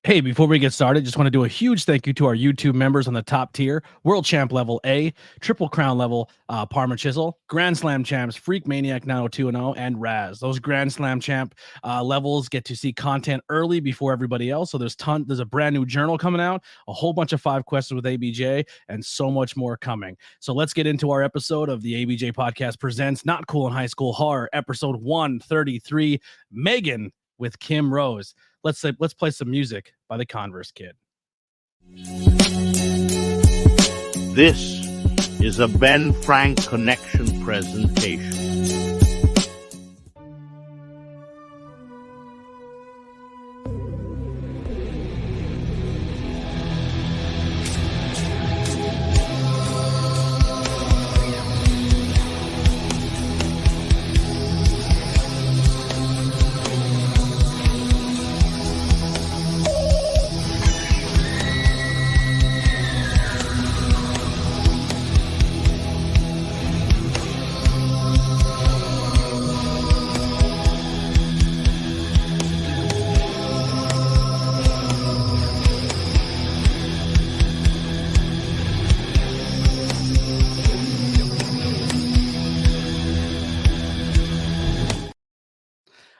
Hey, before we get started, just want to do a huge thank you to our YouTube members on the top tier: World Champ level A, Triple Crown level Parma Chisel, Grand Slam champs Freak Maniac 90210, and Raz. Those Grand Slam champ levels get to see content early before everybody else. So there's a brand new journal coming out, a whole bunch of 5 questions with ABJ, and so much more coming. So let's get into our episode of the ABJ Podcast presents Not Cool in High School Horror, episode 133, M3GAN with Kim Rose. Let's play some music by the Converse Kid. This is a Ben Frank Connection presentation.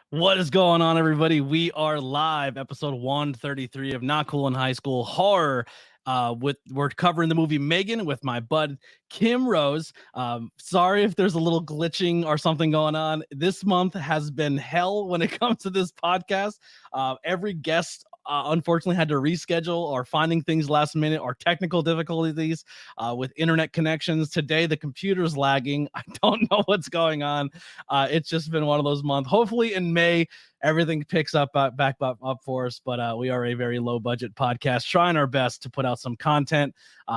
What is going on, everybody? We are live, episode 133 of Not Cool in High School Horror. We're covering the movie M3GAN with my bud Kim Rose. Sorry if there's a little glitching or something going on. This month has been hell when it comes to this podcast. Every guest unfortunately had to reschedule or finding things last minute or technical difficulties with internet connections. Today the computer's lagging. I don't know what's going on. It's just been one of those months. Hopefully in May everything picks up back up for us, but we are a very low budget podcast trying our best to put out some content,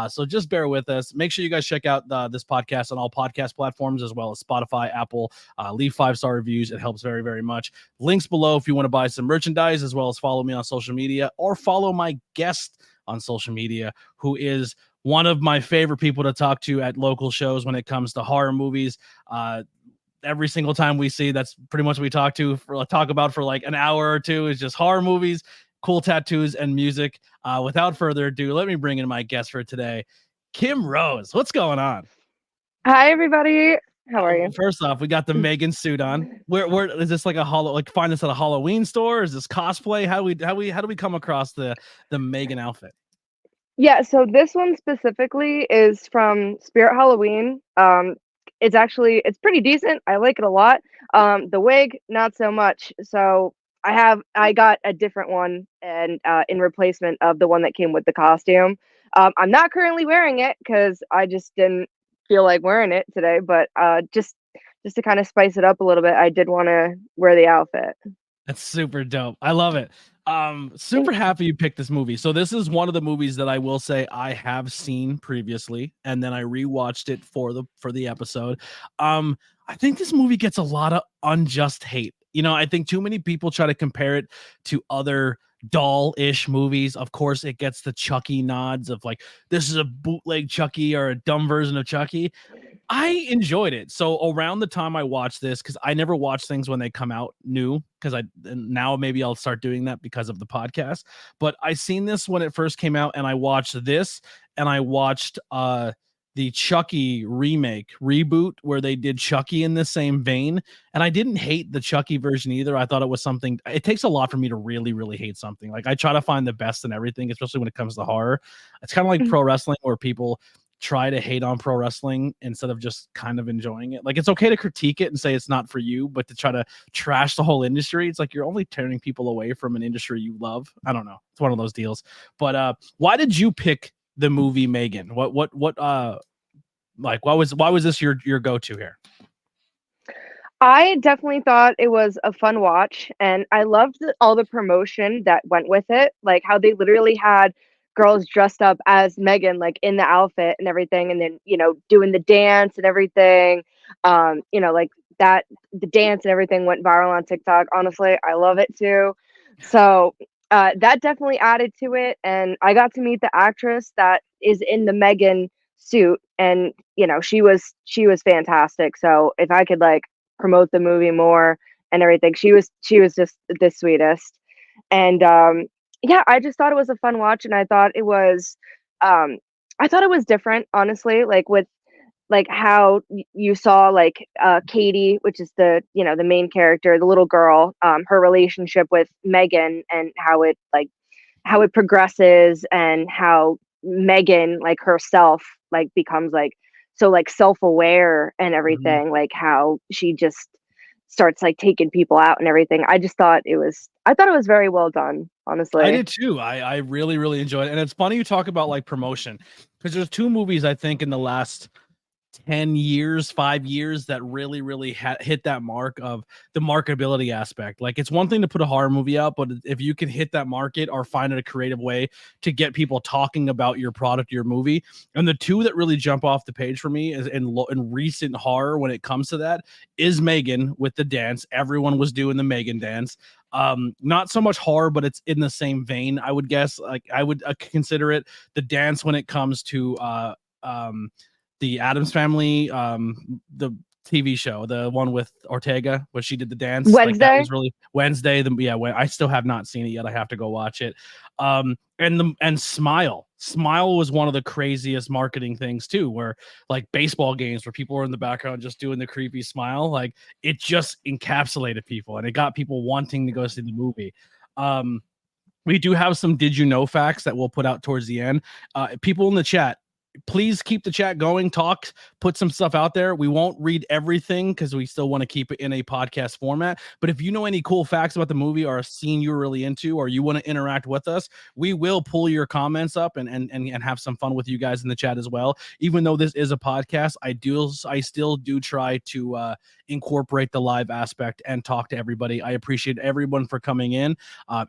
so just bear with us. Make sure you guys check out this podcast on all podcast platforms as well as Spotify, Apple. Leave 5-star reviews. It helps very, very much. Links below if you want to buy some merchandise, as well as follow me on social media or follow my guest on social media, who is one of my favorite people to talk to at local shows when it comes to horror movies. Every single time we see, that's pretty much what we talk about for like an hour or two, is just horror movies, cool tattoos, and music. Without further ado, let me bring in my guest for today, Kim Rose. What's going on? Hi, everybody. How are you? First off, we got the M3GAN suit on. Where is this, like find this at a Halloween store? Is this cosplay? How do we come across the M3GAN outfit? Yeah, so this one specifically is from Spirit Halloween. It's pretty decent. I like it a lot. The wig, not so much. So I got a different one, and in replacement of the one that came with the costume. I'm not currently wearing it because I just didn't feel like wearing it today. But just to kind of spice it up a little bit, I did want to wear the outfit. That's super dope. I love it. Super happy you picked this movie. So this is one of the movies that I will say I have seen previously, and then I rewatched it for the episode. I think this movie gets a lot of unjust hate. I think too many people try to compare it to other doll-ish movies. Of course, it gets the Chucky nods of like, this is a bootleg Chucky or a dumb version of Chucky. I enjoyed it. So around the time I watched this, because I never watch things when they come out new, now maybe I'll start doing that because of the podcast. But I seen this when it first came out, and I watched this, and I watched the Chucky reboot where they did Chucky in the same vein. And I didn't hate the Chucky version either. I thought it was something. It takes a lot for me to really, really hate something. Like, I try to find the best in everything, especially when it comes to horror. It's kind of like pro wrestling, where people try to hate on pro wrestling instead of just kind of enjoying it. Like, it's okay to critique it and say it's not for you, but to try to trash the whole industry, it's like you're only turning people away from an industry you love. I don't know. It's one of those deals. But why did you pick the movie M3GAN? Why was this your go-to here? I definitely thought it was a fun watch, and I loved all the promotion that went with it, like how they literally had girls dressed up as M3GAN, like in the outfit and everything, and then doing the dance and everything. Like that, the dance and everything went viral on TikTok. Honestly, I love it too. So that definitely added to it, and I got to meet the actress that is in the M3GAN suit, and she was fantastic. So if I could like promote the movie more and everything, she was just the sweetest. And yeah, I just thought it was a fun watch, and um, I thought it was different, honestly. Like with like how you saw like Katie, which is the the main character, the little girl, her relationship with Megan, and how it progresses, and how Megan like herself like becomes like so like self-aware and Mhm. everything, like how she just starts like taking people out and everything. I thought it was very well done, I honestly. did too. I really, really enjoyed it. And it's funny you talk about like promotion because there's two movies I think in the last 10 years, 5 years that really, really hit that mark of the marketability aspect. Like it's one thing to put a horror movie out, but if you can hit that market or find a creative way to get people talking about your product, your movie, and the two that really jump off the page for me is in recent horror when it comes to that is M3GAN with the dance. Everyone was doing the M3GAN dance. Not so much horror, but it's in the same vein, I would guess. Like I would consider it the dance when it comes to the Adams Family, the TV show, the one with Ortega, where she did the dance. Like that Wednesday. was really Wednesday. When I still have not seen it yet. I have to go watch it. And Smile was one of the craziest marketing things too, where like baseball games where people were in the background just doing the creepy smile. Like it just encapsulated people and it got people wanting to go see the movie. Um, we do have some did you know facts that we'll put out towards the end. People in the chat, please keep the chat going, talk, put some stuff out there. We won't read everything because we still want to keep it in a podcast format. But if you know any cool facts about the movie or a scene you're really into, or you want to interact with us, we will pull your comments up and have some fun with you guys in the chat as well. Even though this is a podcast, I still do try to incorporate the live aspect and talk to everybody. I appreciate everyone for coming in.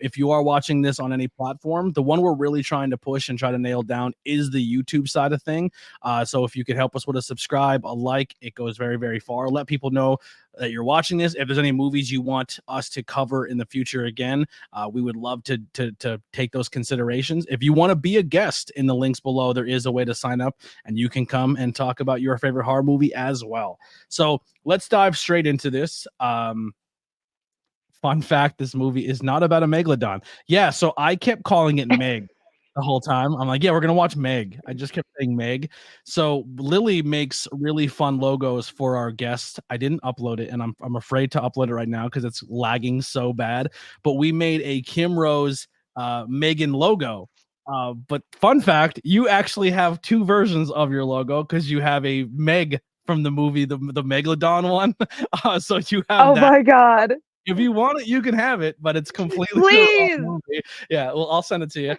If you are watching this on any platform, the one we're really trying to push and try to nail down is the YouTube side of thing. So if you could help us with a subscribe, a like, it goes very, very far. Let people know that you're watching this. If there's any movies you want us to cover in the future, again, we would love to take those considerations. If you want to be a guest in the links below, there is a way to sign up and you can come and talk about your favorite horror movie as well. So let's dive straight into this. Fun fact, this movie is not about a megalodon. Yeah, so I kept calling it Meg the whole time. I'm like, yeah, we're gonna watch Meg. I just kept saying Meg. So Lily makes really fun logos for our guest. I didn't upload it, and I'm afraid to upload it right now because it's lagging so bad. But we made a Kim Rose M3GAN logo. But fun fact, you actually have two versions of your logo because you have a Meg from the movie, the Megalodon one. So you have Oh that. my god. If you want it, you can have it, but it's completely the wrong Please. movie. Yeah, well, I'll send it to you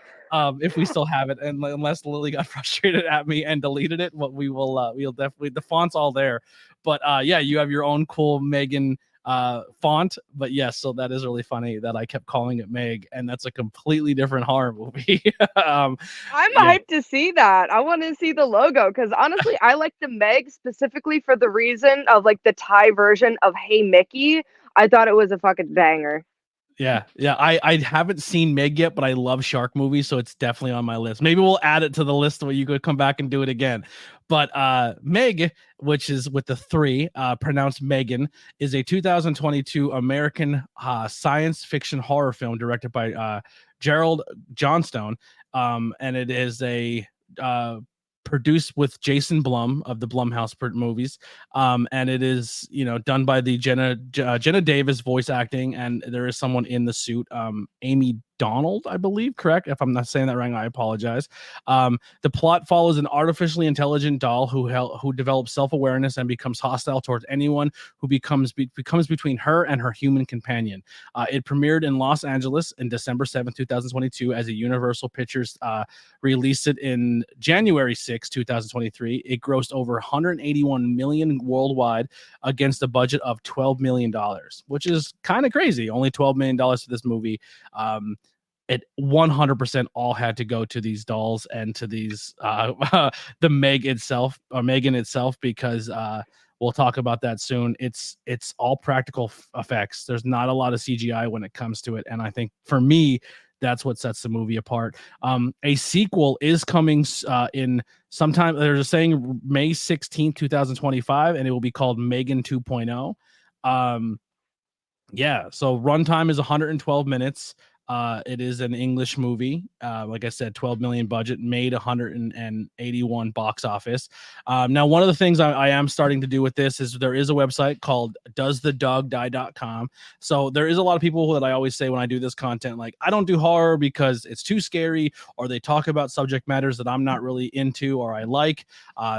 if we still have it, and unless Lily got frustrated at me and deleted it, but we'll definitely the font's all there. But yeah, you have your own cool M3GAN font. But yes, so that is really funny that I kept calling it Meg, and that's a completely different horror movie. I'm Yeah. hyped to see that. I want to see the logo because honestly, I like the Meg specifically for the reason of like the Thai version of Hey Mickey. I thought it was a fucking banger. Yeah. I haven't seen Meg yet, but I love shark movies, so it's definitely on my list. Maybe we'll add it to the list where you could come back and do it again. But Meg, which is with the three, pronounced M3GAN, is a 2022 American science fiction horror film directed by Gerald Johnstone. And it is a produced with Jason Blum of the Blumhouse movies. And it is, done by the Jenna Davis voice acting, and there is someone in the suit, Amy Donald, I believe, correct? If I'm not saying that wrong, I apologize. The plot follows an artificially intelligent doll who develops self-awareness and becomes hostile towards anyone who becomes between her and her human companion. It premiered in Los Angeles in December 7th, 2022, as a Universal Pictures released it in January 6, 2023. It grossed over 181 million worldwide against a budget of $12 million, which is kind of crazy. Only $12 million for this movie. It 100% all had to go to these dolls and to these the M3GAN itself, because we'll talk about that soon. It's all practical effects. There's not a lot of CGI when it comes to it, and I think for me that's what sets the movie apart. A sequel is coming in sometime. They're saying May 16th, 2025, and it will be called M3GAN 2.0. Yeah, so runtime is 112 minutes. It is an English movie. Like I said, 12 million budget, made 181 box office. Now, one of the things I am starting to do with this is there is a website called doesthedogdie.com. So there is a lot of people that I always say when I do this content, like, I don't do horror because it's too scary, or they talk about subject matters that I'm not really into or I like.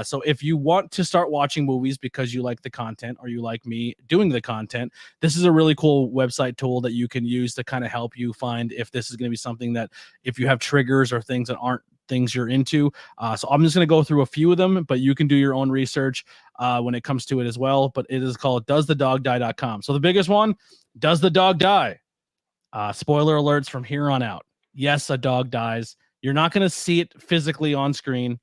So if you want to start watching movies because you like the content or you like me doing the content, this is a really cool website tool that you can use to kind of help you find if this is going to be something that, if you have triggers or things that aren't things you're into. So I'm just going to go through a few of them, but you can do your own research when it comes to it as well. But it is called doesthedogdie.com. So the biggest one, does the dog die? Spoiler alerts from here on out. Yes, a dog dies. You're not going to see it physically on screen,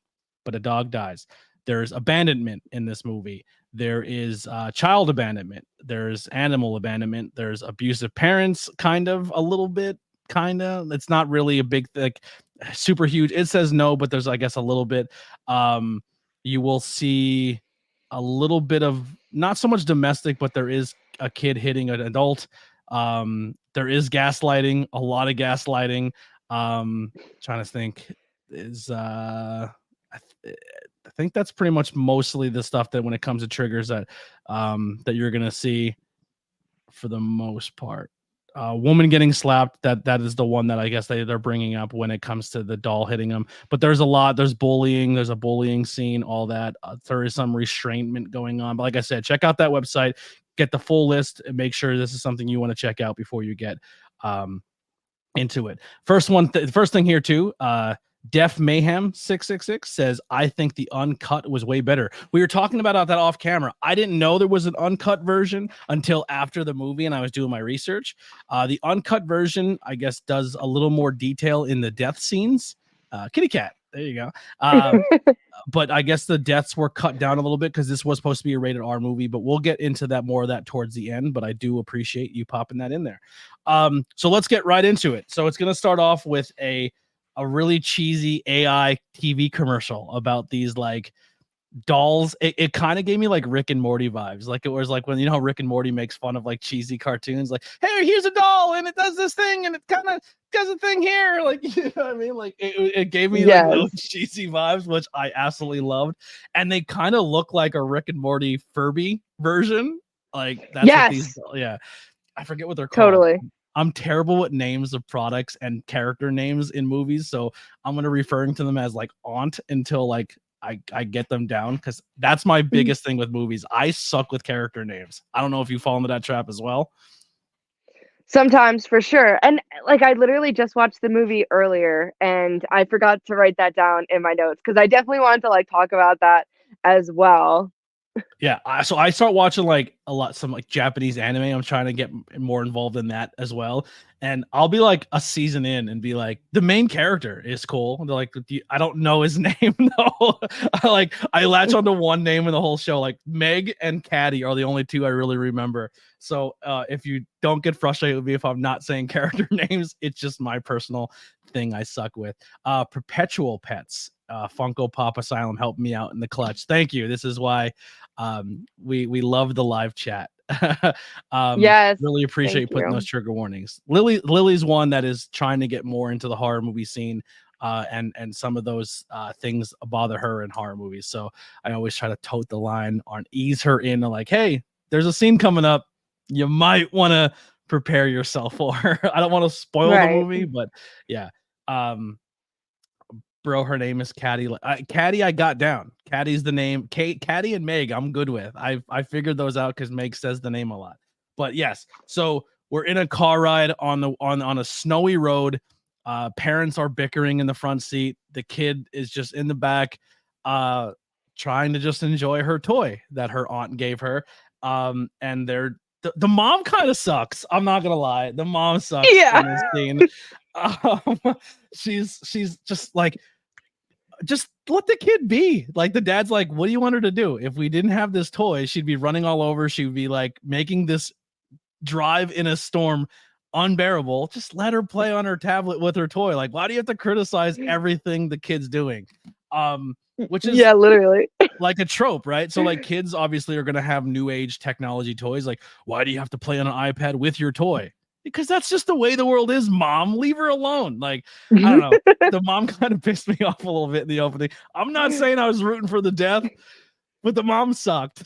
but a dog dies. There's abandonment in this movie. There is child abandonment. There's animal abandonment. There's abusive parents, kind of, a little bit, kind of. It's not really a big, like, super huge. It says no, but there's, I guess, a little bit. You will see a little bit of, not so much domestic, but there is a kid hitting an adult. There is gaslighting, a lot of gaslighting. Trying to think, is I think that's pretty much mostly the stuff that when it comes to triggers that that you're gonna see for the most part. Woman getting slapped, that is the one that I guess they're bringing up when it comes to the doll hitting them. But there's a lot. There's bullying. There's a bullying scene. All that. There is some restrainment going on. But like I said, check out that website. Get the full list and make sure this is something you want to check out before you get into it. First thing here too. Def Mayhem 666 says, I think the uncut was way better. We were talking about that off camera. I didn't know there was an uncut version until after the movie and I was doing my research. The uncut version, I guess, does a little more detail in the death scenes. Kitty cat. There you go. But I guess the deaths were cut down a little bit because this was supposed to be a rated R movie, but we'll get into that more of that towards the end. But I do appreciate you popping that in there. So let's get right into it. So it's going to start off with a really cheesy AI TV commercial about these like dolls. It kind of gave me like Rick and Morty vibes. Like it was like when, you know, how Rick and Morty makes fun of like cheesy cartoons, like, hey, here's a doll and it does this thing and it kind of does a thing here. Like, you know what I mean? Like it gave me like those cheesy vibes, which I absolutely loved. And they kind of look like a Rick and Morty Furby version. Like that's what these, I forget what they're called. Totally. I'm terrible with names of products and character names in movies, so I'm gonna referring to them as like aunt until like I get them down, because that's my biggest thing with movies. I suck with character names. I don't know if you fall into that trap as well. Sometimes, for sure. And like I literally just watched the movie earlier and I forgot to write that down in my notes because I definitely wanted to like talk about that as well. Yeah, so I start watching like some like Japanese anime. I'm trying to get more involved in that as well. And I'll be like a season in and be like, the main character is cool. And they're like, I don't know his name though. I latch onto one name in the whole show. Like Meg and Caddy are the only two I really remember. So if you don't get frustrated with me if I'm not saying character names, it's just my personal thing I suck with. Perpetual Pets. Funko Pop Asylum helped me out in the clutch. Thank you. This is why we love the live chat. Yes, really appreciate putting those trigger warnings. Lily's one that is trying to get more into the horror movie scene, and some of those things bother her in horror movies. So I always try to tote the line on, ease her in, like, hey, there's a scene coming up. You might want to prepare yourself for. I don't want to spoil the movie, but yeah. Bro, her name is Caddy. Caddy, I got down. Caddy's the name. Caddy and Meg, I'm good with. I figured those out because Meg says the name a lot. But yes, so we're in a car ride on a snowy road. Parents are bickering in the front seat. The kid is just in the back, trying to just enjoy her toy that her aunt gave her. And the mom kind of sucks. I'm not gonna lie. The mom sucks in this scene. She's just like, just let the kid be. Like the dad's like, what do you want her to do? If we didn't have this toy, she'd be running all over. She would be like making this drive in a storm unbearable. Just let her play on her tablet with her toy. Like, why do you have to criticize everything the kid's doing? Which is literally like a trope, right? So like kids obviously are going to have new age technology toys. Like, why do you have to play on an iPad with your toy? because that's just the way the world is, Mom. Leave her alone. Like, I don't know. The mom kind of pissed me off a little bit in the opening. I'm not saying I was rooting for the death, but the mom sucked.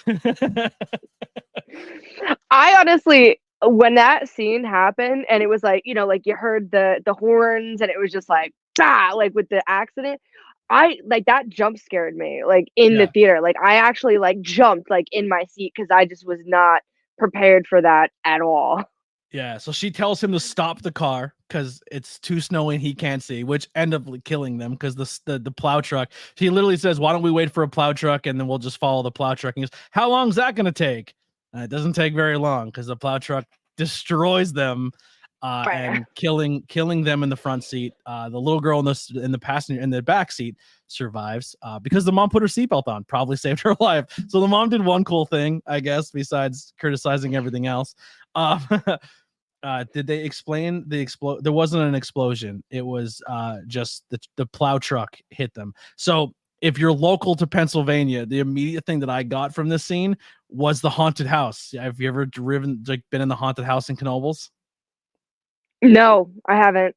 I honestly, when that scene happened and it was like, you know, like you heard the horns and it was just like, bah, like with the accident, I like that jump scared me like in the Yeah. theater. Like I actually like jumped like in my seat because I just was not prepared for that at all. Yeah, so she tells him to stop the car because it's too snowy and he can't see, which end up killing them because the plow truck. She literally says, "Why don't we wait for a plow truck and then we'll just follow the plow truck?" And he goes, "How long is that going to take?" It doesn't take very long because the plow truck destroys them, and killing them in the front seat. The little girl in the passenger in the back seat survives because the mom put her seatbelt on, probably saved her life. So the mom did one cool thing, I guess, besides criticizing everything else. Did they explain the explode? There wasn't an explosion. It was just the plow truck hit them. So if you're local to Pennsylvania, the immediate thing that I got from this scene was the haunted house. Have you ever been in the haunted house in Knoebels? No, I haven't.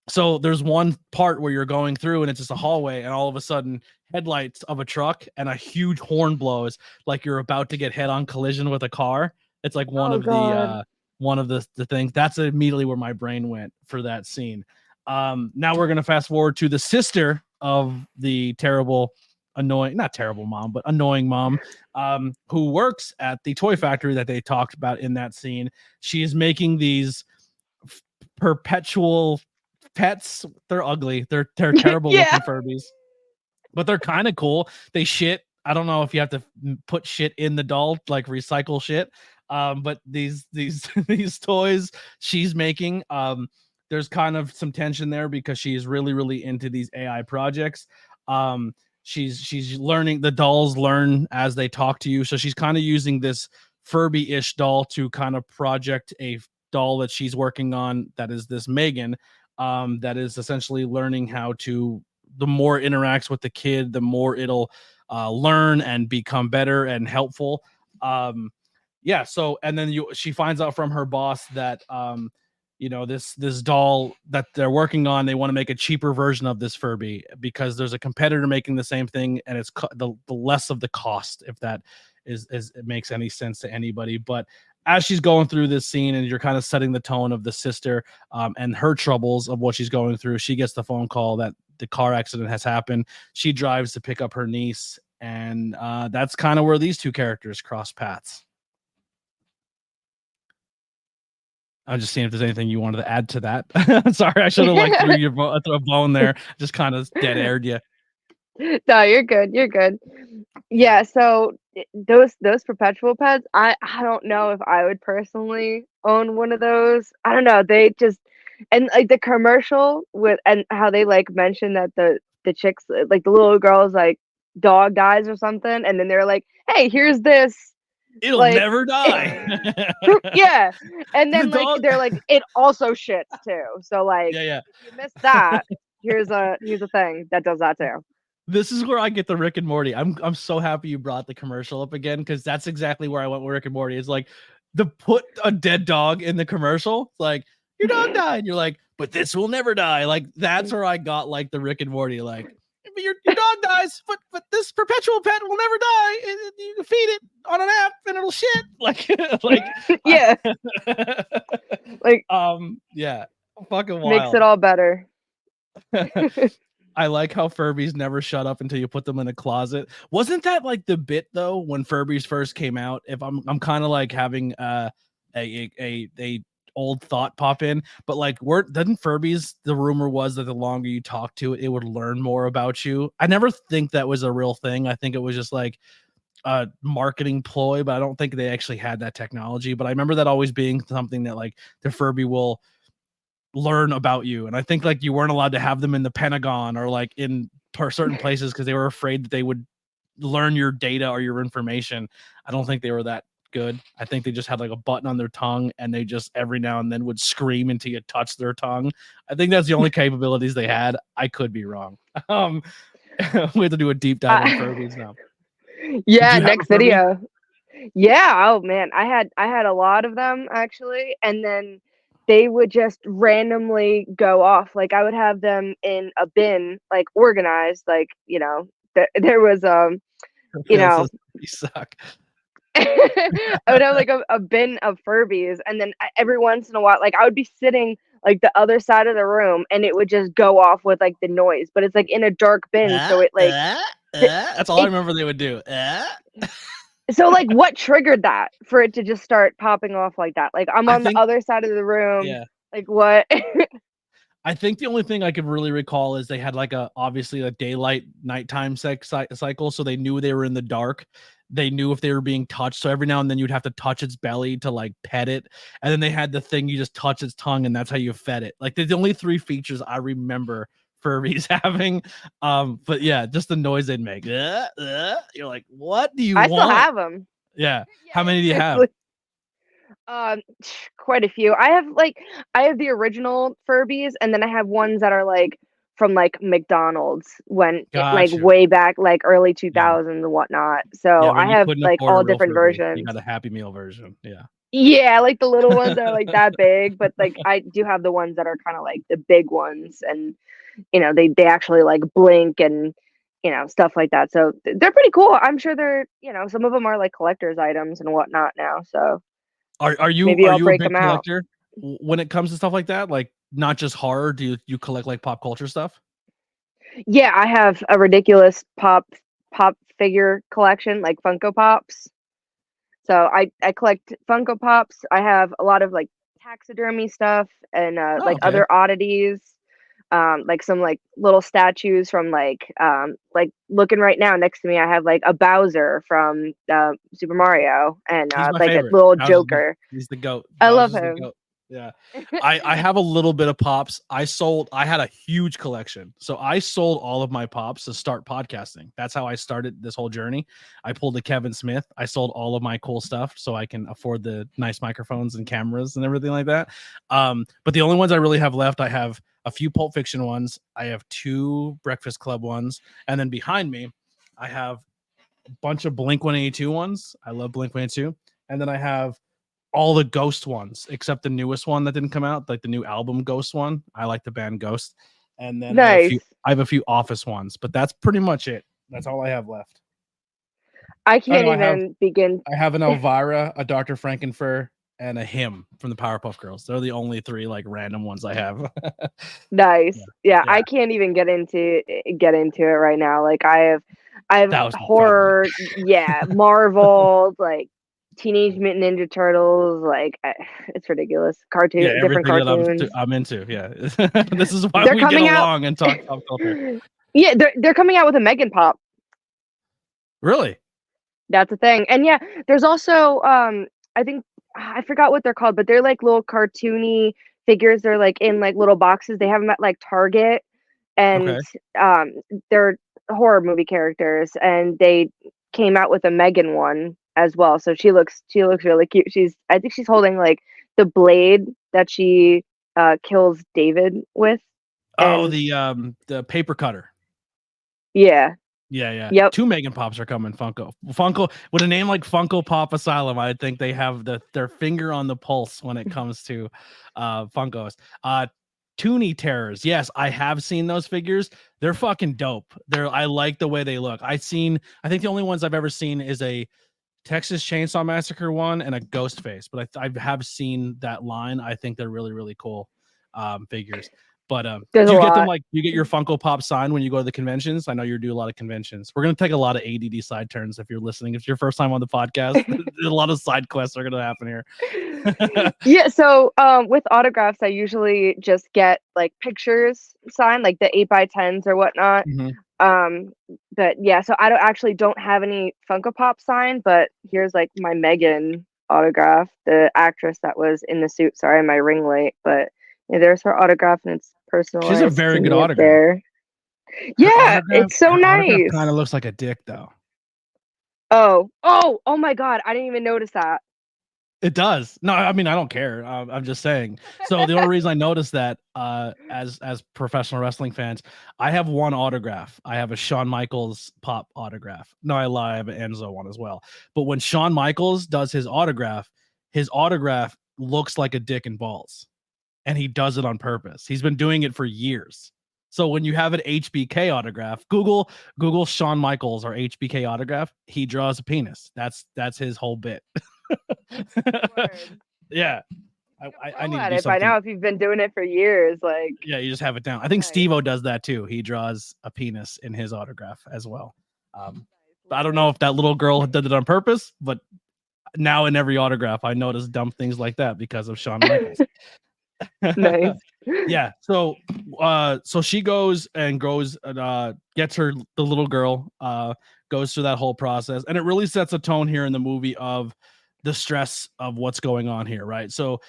So there's one part where you're going through and it's just a hallway, and all of a sudden headlights of a truck and a huge horn blows like you're about to get head-on collision with a car. It's like one of the things. That's immediately where my brain went for that scene. Now we're gonna fast forward to the sister of the terrible, not terrible mom, but annoying mom, who works at the toy factory that they talked about in that scene. She is making these perpetual pets. They're ugly. They're terrible looking Furbies, but they're kind of cool. They shit. I don't know if you have to put shit in the doll, like recycle shit. But these these toys she's making, there's kind of some tension there because she's really into these AI projects. She's learning, the dolls learn as they talk to you, so she's kind of using this Furby-ish doll to kind of project a doll that she's working on, that is this M3GAN, that is essentially learning how to, the more it interacts with the kid, the more it'll learn and become better and helpful. Yeah, so and then she finds out from her boss that this doll that they're working on, they want to make a cheaper version of this Furby because there's a competitor making the same thing, and it's the less of the cost, if that is it makes any sense to anybody. But as she's going through this scene and you're kind of setting the tone of the sister and her troubles of what she's going through, she gets the phone call that the car accident has happened. She drives to pick up her niece, and that's kind of where these two characters cross paths. I'm just seeing if there's anything you wanted to add to that. Sorry, I should have like threw a bone there. Just kind of dead aired you. No, you're good. You're good. Yeah, so those perpetual pets, I don't know if I would personally own one of those. I don't know. They just, and like the commercial with, and how they like mention that the chicks, like the little girl's like dog dies or something, and then they're like, "Hey, here's this. It'll like, never die." Yeah, and then like they're like, it also shits too. So like, yeah. if you missed that, here's a thing that does that too. This is where I get the Rick and Morty. I'm so happy you brought the commercial up again, because that's exactly where I went with Rick and Morty. It's like the put a dead dog in the commercial. It's like, your dog died. And you're like, but this will never die. Like that's where I got like the Rick and Morty. Like, your dog dies, but this perpetual pet will never die. You can feed it on an app and it'll shit. Like yeah, like yeah, fucking wild. Makes it all better. I like how Furbies never shut up until you put them in a closet. Wasn't that like the bit though when Furbies first came out? If I'm kind of like having a old thought pop in, but like, doesn't Furbies, the rumor was that the longer you talk to it, it would learn more about you. I never think that was a real thing. I think it was just like a marketing ploy, but I don't think they actually had that technology. But I remember that always being something that like the Furby will learn about you. And I think like you weren't allowed to have them in the Pentagon or like in certain places because they were afraid that they would learn your data or your information. I don't think they were that good. I think they just had like a button on their tongue and they just every now and then would scream until you touch their tongue. I think that's the only capabilities they had. I could be wrong. We have to do a deep dive on Furbies now. Yeah, next video. Yeah, oh man, I had a lot of them actually, and then they would just randomly go off. Like I would have them in a bin, like organized, like, you know, there was you know, you suck. I would have like a bin of Furbies, and then every once in a while, like I would be sitting like the other side of the room, and it would just go off with like the noise, but it's like in a dark bin, so it like that's all I remember they would do. So like what triggered that for it to just start popping off like that? Like I'm on the other side of the room. Yeah. Like what? I think the only thing I could really recall is they had like obviously a daylight nighttime cycle, so they knew they were in the dark. They knew if they were being touched, so every now and then you'd have to touch its belly to like pet it, and then they had the thing you just touch its tongue, and that's how you fed it. Like the only 3 features I remember Furbies having. But yeah, just the noise they'd make. You're like, what do you want? I still have them. Yeah. How many do you have? Quite a few. I have the original Furbies, and then I have ones that are like from like McDonald's when like way back, like early 2000s and whatnot. So I have like all different versions. You got a Happy Meal version. Yeah. Yeah, like the little ones that are like that big, but like I do have the ones that are kind of like the big ones, and you know, they actually like blink and, you know, stuff like that. So they're pretty cool. I'm sure they're, you know, some of them are like collector's items and whatnot now. So are you maybe I'll break a big them out collector when it comes to stuff like that? Like not just horror. Do you collect like pop culture stuff? Yeah, I have a ridiculous pop figure collection, like Funko Pops. So I collect Funko Pops. I have a lot of like taxidermy stuff and like other oddities. Like some like little statues from like looking right now next to me, I have like a Bowser from Super Mario, and like favorite. A little Bowser's Joker. He's the goat. I love him. Yeah. I have a little bit of Pops. I had a huge collection. So I sold all of my Pops to start podcasting. That's how I started this whole journey. I pulled a Kevin Smith. I sold all of my cool stuff so I can afford the nice microphones and cameras and everything like that. But the only ones I really have left, I have a few Pulp Fiction ones. I have 2 Breakfast Club ones. And then behind me, I have a bunch of Blink-182 ones. I love Blink-182. And then I have all the Ghost ones, except the newest one that didn't come out, like the new album Ghost one. I like the band Ghost. And then I have a few Office ones, but that's pretty much it. That's all I have left. I can't begin. I have an Elvira, a Dr. Frankenfurter, and a Him from the Powerpuff Girls. They're the only 3 like random ones I have. Nice. Yeah, I can't even get into it right now. Like I have horror, Marvel, like Teenage Mutant Ninja Turtles, like it's ridiculous. Different cartoons. I'm into. Yeah, this is why we get along and talk pop culture. Yeah, they're coming out with a M3GAN pop. Really? That's a thing. And yeah, there's also I think I forgot what they're called, but they're like little cartoony figures. They're like in like little boxes. They have them at like Target, and they're horror movie characters, and they came out with a M3GAN one as well. So she looks really cute. I think she's holding like the blade that she kills David with. Oh, the paper cutter. Yeah. Yeah. Yep. 2 M3GAN Pops are coming. Funko with a name like Funko Pop Asylum. I think they have their finger on the pulse when it comes to Funkos. Toonie Terrors. Yes, I have seen those figures. They're fucking dope. I like the way they look. I think the only ones I've ever seen is a Texas Chainsaw Massacre one and a Ghostface, but I have seen that line. I think they're really, really cool figures. But do you get them like you get your Funko Pop signed when you go to the conventions? I know you do a lot of conventions. We're gonna take a lot of ADD side turns if you're listening. If it's your first time on the podcast, a lot of side quests are gonna happen here. Yeah. So with autographs, I usually just get like pictures signed, like the 8x10s or whatnot. Mm-hmm. But yeah, so I don't have any Funko Pop signed, but here's like my M3GAN autograph, the actress that was in the suit. Sorry, my ring light, but yeah, there's her autograph, and it's personalized. She's a very good autograph. There. Yeah, it's so nice. Kind of looks like a dick though. Oh my God, I didn't even notice that. It does. No, I mean, I don't care. I'm just saying. So the only reason I noticed that, as professional wrestling fans, I have one autograph. I have a Shawn Michaels Pop autograph. No, I lie. I have an Enzo one as well. But when Shawn Michaels does his autograph looks like a dick and balls. and he does it on purpose. He's been doing it for years. So when you have an HBK autograph, Google Shawn Michaels or HBK autograph, he draws a penis. That's his whole bit. Yeah. I need to do it by something. now if you've been doing it for years. Like, yeah, you just have it down. I think Steve-O does that too. He draws a penis in his autograph as well. I don't know if that little girl did it on purpose, but now in every autograph, I notice dumb things like that because of Shawn Michaels. Nice. Yeah. So she goes and gets the little girl, goes through that whole process, and it really sets a tone here in the movie of the stress of what's going on here, right? So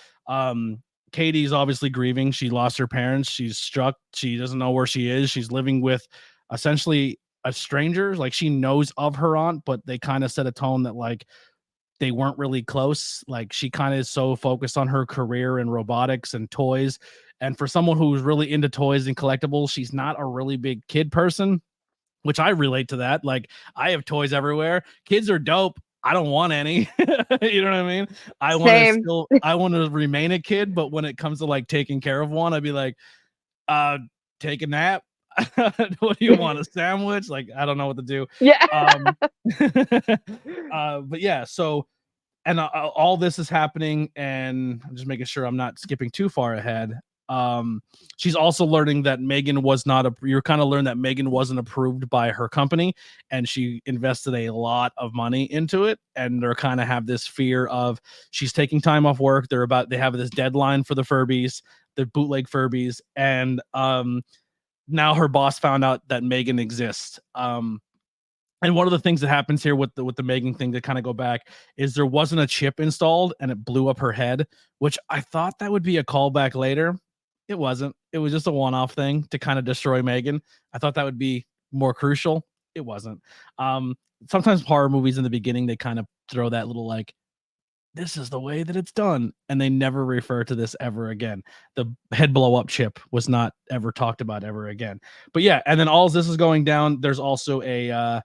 Katie's obviously grieving. She lost her parents. She's struck. She doesn't know where she is. She's living with essentially a stranger. Like, she knows of her aunt, but they kind of set a tone that like they weren't really close. Like, she kind of is so focused on her career in robotics and toys. And for someone who's really into toys and collectibles, she's not a really big kid person, which I relate to that. Like, I have toys everywhere. Kids are dope. I don't want any. You know what I mean? I want to remain a kid, but when it comes to like taking care of one, I'd be like, take a nap. What do you want? A sandwich? Like, I don't know what to do. Yeah. But yeah, so, and all this is happening, and I'm just making sure I'm not skipping too far ahead. She's also learning that M3GAN was not you're kind of learn that M3GAN wasn't approved by her company, and she invested a lot of money into it, and they're kind of have this fear of she's taking time off work. They have this deadline for the Furbies, the bootleg Furbies, and now her boss found out that M3GAN exists. And one of the things that happens here with the M3GAN thing, to kind of go back, is there wasn't a chip installed and it blew up her head, which I thought that would be a callback later. It wasn't. It was just a one-off thing to kind of destroy M3GAN. I thought that would be more crucial. It wasn't. Sometimes horror movies in the beginning, they kind of throw that little like, this is the way that it's done, and they never refer to this ever again. The head blow up chip was not ever talked about ever again. But yeah, and then all this is going down. There's also a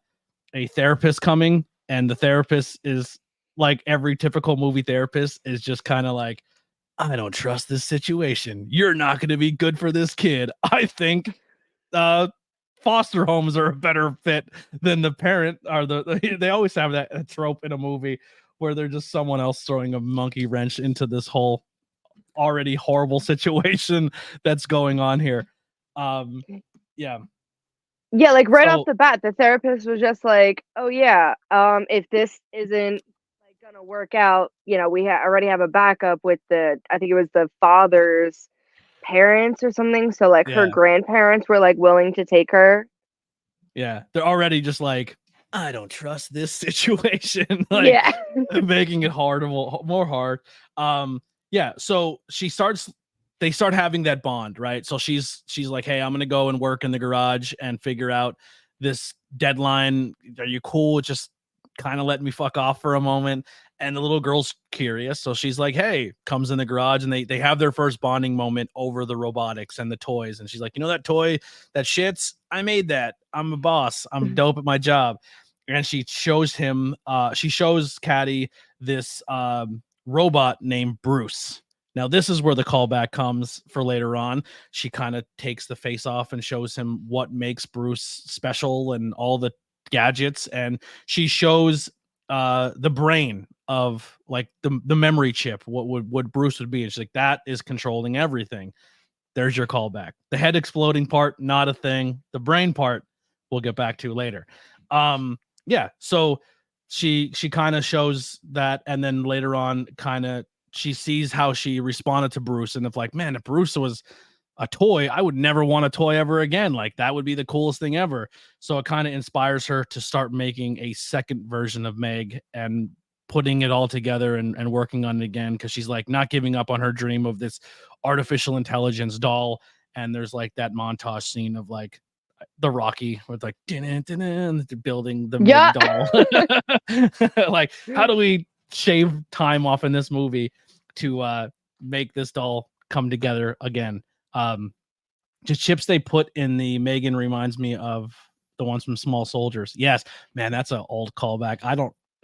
therapist coming, and the therapist is like every typical movie therapist, is just kind of like, I don't trust this situation. You're not going to be good for this kid. I think foster homes are a better fit than the parent, or they always have that trope in a movie where they're just someone else throwing a monkey wrench into this whole already horrible situation that's going on here. Yeah. Yeah, like right off the bat, the therapist was just like, "Oh yeah, if this isn't like gonna work out, you know, we already have a backup with I think it was the father's parents or something. So like her grandparents were like willing to take her." Yeah, they're already just like, I don't trust this situation. Like, yeah. Making it more hard. Yeah, so they start having that bond, right? So she's like, hey, I'm gonna go and work in the garage and figure out this deadline. Are you cool? Just kind of let me fuck off for a moment. And the little girl's curious, so she's like, hey, comes in the garage, and they have their first bonding moment over the robotics and the toys. And she's like, you know that toy that shits? I made that. I'm a boss. I'm dope at my job. And she shows Caddy this robot named Bruce. Now, this is where the callback comes for later on. She kind of takes the face off and shows him what makes Bruce special and all the gadgets. And she shows the brain of like the memory chip, what Bruce would be. And she's like, that is controlling everything. There's your callback. The head exploding part, not a thing. The brain part, we'll get back to later. Yeah, so she kind of shows that, and then later on she sees how she responded to Bruce, and if like, man, if Bruce was a toy, I would never want a toy ever again. Like, that would be the coolest thing ever. So it kind of inspires her to start making a second version of Meg and putting it all together and working on it again, because she's like not giving up on her dream of this artificial intelligence doll. And there's like that montage scene of like the Rocky with like building the doll. Like, how do we shave time off in this movie to make this doll come together again? Just chips they put in the M3GAN reminds me of the ones from Small Soldiers. Yes, man, that's an old callback.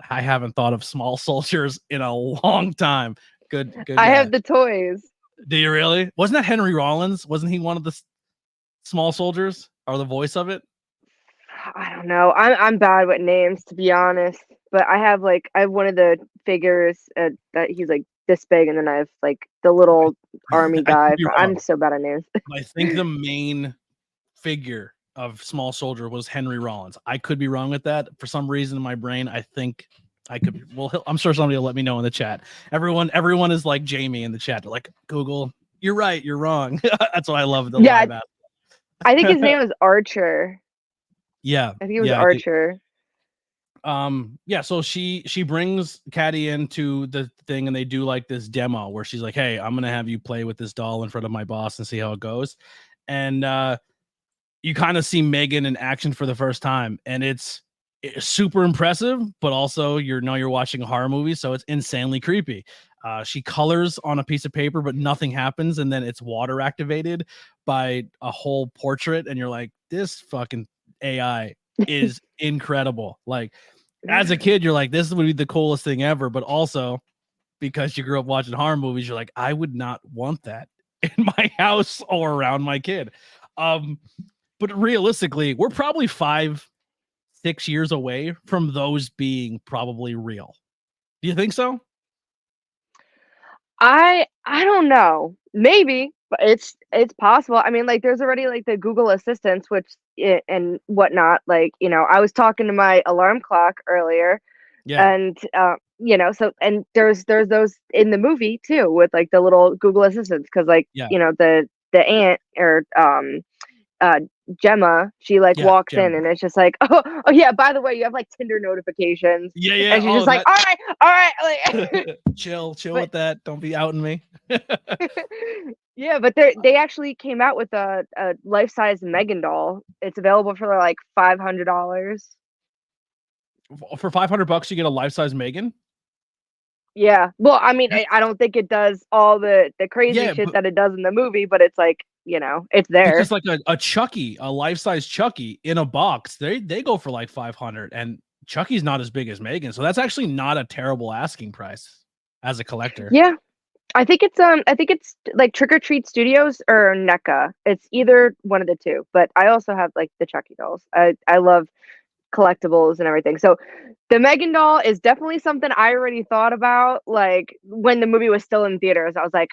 I haven't thought of Small Soldiers in a long time. Good. I have the toys. Do you really? Wasn't that Henry Rollins? Wasn't he one of the small soldiers or the voice of it? I don't know. I'm bad with names, to be honest. But I have one of the figures that he's like this big, and then I have like the little army I guy. could be But I'm wrong. so bad at names. I think the main figure of small soldier was Henry Rollins. I could be wrong with that. For some reason in my brain, I think I could be. Well, I'm sure somebody will let me know in the chat. Everyone is like Jamie in the chat. They're like, Google, you're right, you're wrong. That's why I love the live app. I think his name was Archer. Yeah. I think it was Archer. Yeah, so she brings Caddy into the thing, and they do like this demo where she's like, hey, I'm gonna have you play with this doll in front of my boss and see how it goes. And you kind of see M3GAN in action for the first time, and it's super impressive, but also you're watching a horror movie, so it's insanely creepy. She colors on a piece of paper, but nothing happens, and then it's water activated by a whole portrait, and you're like, this fucking AI is incredible. Like, as a kid, you're like, this would be the coolest thing ever, but also because you grew up watching horror movies, you're like, I would not want that in my house or around my kid. But realistically, we're probably 5-6 years away from those being probably real. Do you think so? I don't know. Maybe, but it's possible. I mean, like, there's already like the Google Assistants, and whatnot. Like, I was talking to my alarm clock earlier, and so and there's those in the movie too with like the little Google Assistants, because like the aunt or Gemma, she like walks in, and it's just like, oh yeah, by the way, you have like Tinder notifications. Yeah. And she's just like, all right, like, chill with that. Don't be outing me. Yeah, but they actually came out with a life-size M3GAN doll. It's available for like $500. For $500, you get a life-size M3GAN. Yeah, well, I mean, I don't think it does all the crazy shit that it does in the movie, but it's like, it's there. It's just like a Chucky, a life-size Chucky in a box. They go for like 500, and Chucky's not as big as M3GAN, so that's actually not a terrible asking price as a collector. Yeah, I think it's like Trick or Treat Studios or NECA. It's either one of the two, but I also have like the Chucky dolls. I love collectibles and everything. So the M3GAN doll is definitely something I already thought about. Like, when the movie was still in theaters, I was like,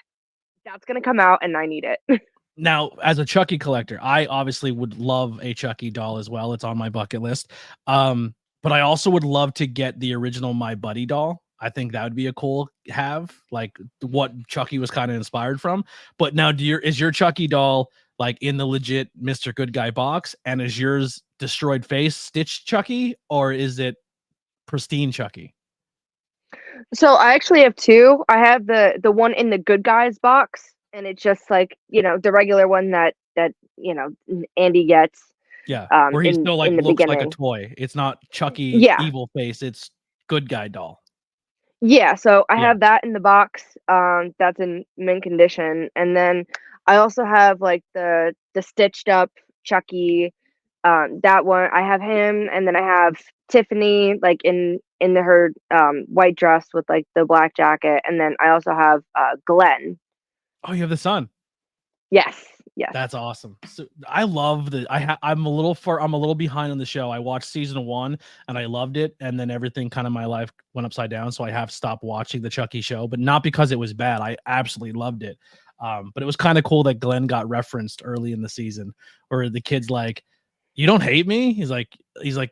that's gonna come out and I need it. Now, as a Chucky collector, I obviously would love a Chucky doll as well. It's on my bucket list. But I also would love to get the original My Buddy doll. I think that would be a cool have, like what Chucky was kind of inspired from. But now, is your Chucky doll like in the legit Mr. Good Guy box, and is yours destroyed face stitched Chucky, or is it pristine Chucky? So I actually have two. I have the one in the Good Guys box, and it's just like, the regular one that Andy gets. Yeah, where he still like looks like a toy. It's not Chucky evil face. It's Good Guy doll. Yeah, so I have that in the box. That's in mint condition, and then I also have like the stitched up Chucky. That one, I have him, and then I have Tiffany like in her white dress with like the black jacket, and then I also have Glenn. Oh, you have the son. Yes. That's awesome. So I love I'm a little behind on the show. I watched season 1 and I loved it, and then everything kind of my life went upside down, so I have stopped watching the Chucky show, but not because it was bad. I absolutely loved it. But it was kind of cool that Glenn got referenced early in the season, where the kid's like, you don't hate me? He's like,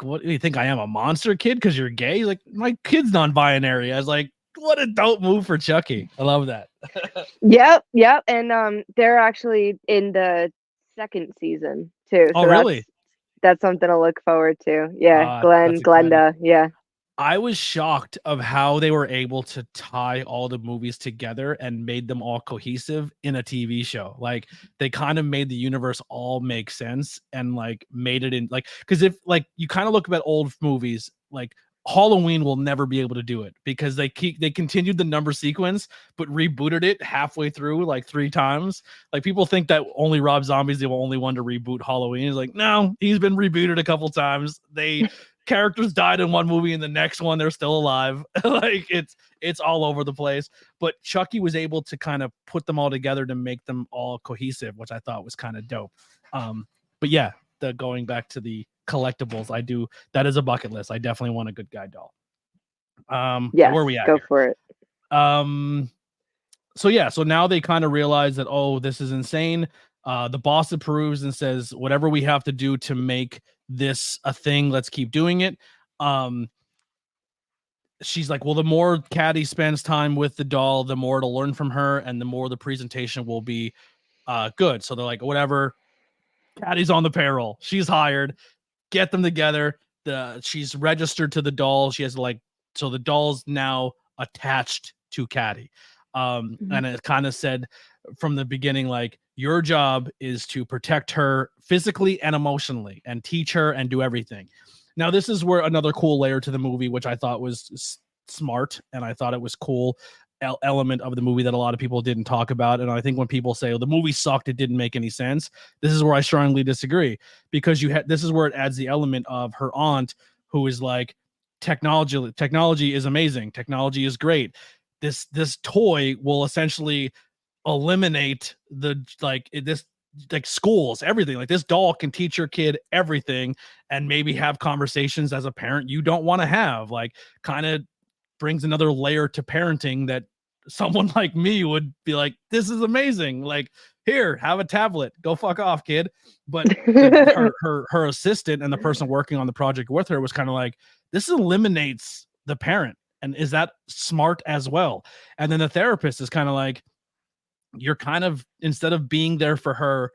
what do you think I am, a monster kid because you're gay? He's like, my kid's non-binary. I was like, what a dope move for Chucky. I love that. Yep. And they're actually in the second season too. Oh, so really? That's something to look forward to. Yeah, Glenda. Yeah. I was shocked of how they were able to tie all the movies together and made them all cohesive in a TV show. Like, they kind of made the universe all make sense and like made it in like, because if like you kind of look at old movies, like Halloween will never be able to do it because they continued the number sequence but rebooted it halfway through like 3 times. Like, people think that only Rob Zombie's the only one to reboot Halloween. He's like, no, he's been rebooted a couple times. They characters died in one movie, and the next one they're still alive. Like it's all over the place. But Chucky was able to kind of put them all together to make them all cohesive, which I thought was kind of dope. But yeah, going back to the collectibles, that is a bucket list. I definitely want a good guy doll. Yes, where are we at go here? for it. So now they kind of realize that, oh, this is insane. The boss approves and says, whatever we have to do to make this a thing, let's keep doing it. She's like, well, the more Caddy spends time with the doll, the more it'll learn from her, and the more the presentation will be good. So they're like, whatever, Caddy's on the payroll. She's hired. Get them together. She's registered to the doll. She has so the doll's now attached to Caddy. And it kind of said from the beginning, like, your job is to protect her physically and emotionally and teach her and do everything. Now, this is where another cool layer to the movie, which I thought was smart, and I thought it was cool element of the movie that a lot of people didn't talk about. And I think when people say, oh, the movie sucked, it didn't make any sense, this is where I strongly disagree, because this is where it adds the element of her aunt, who is like, technology is amazing, technology is great, this toy will essentially eliminate schools, everything. Like, this doll can teach your kid everything and maybe have conversations as a parent you don't want to have. Like, kind of brings another layer to parenting that someone like me would be like, this is amazing. Like, here, have a tablet, go fuck off, kid. But her assistant and the person working on the project with her was kind of like, this eliminates the parent. And is that smart as well? And then the therapist is kind of like, you're kind of, instead of being there for her,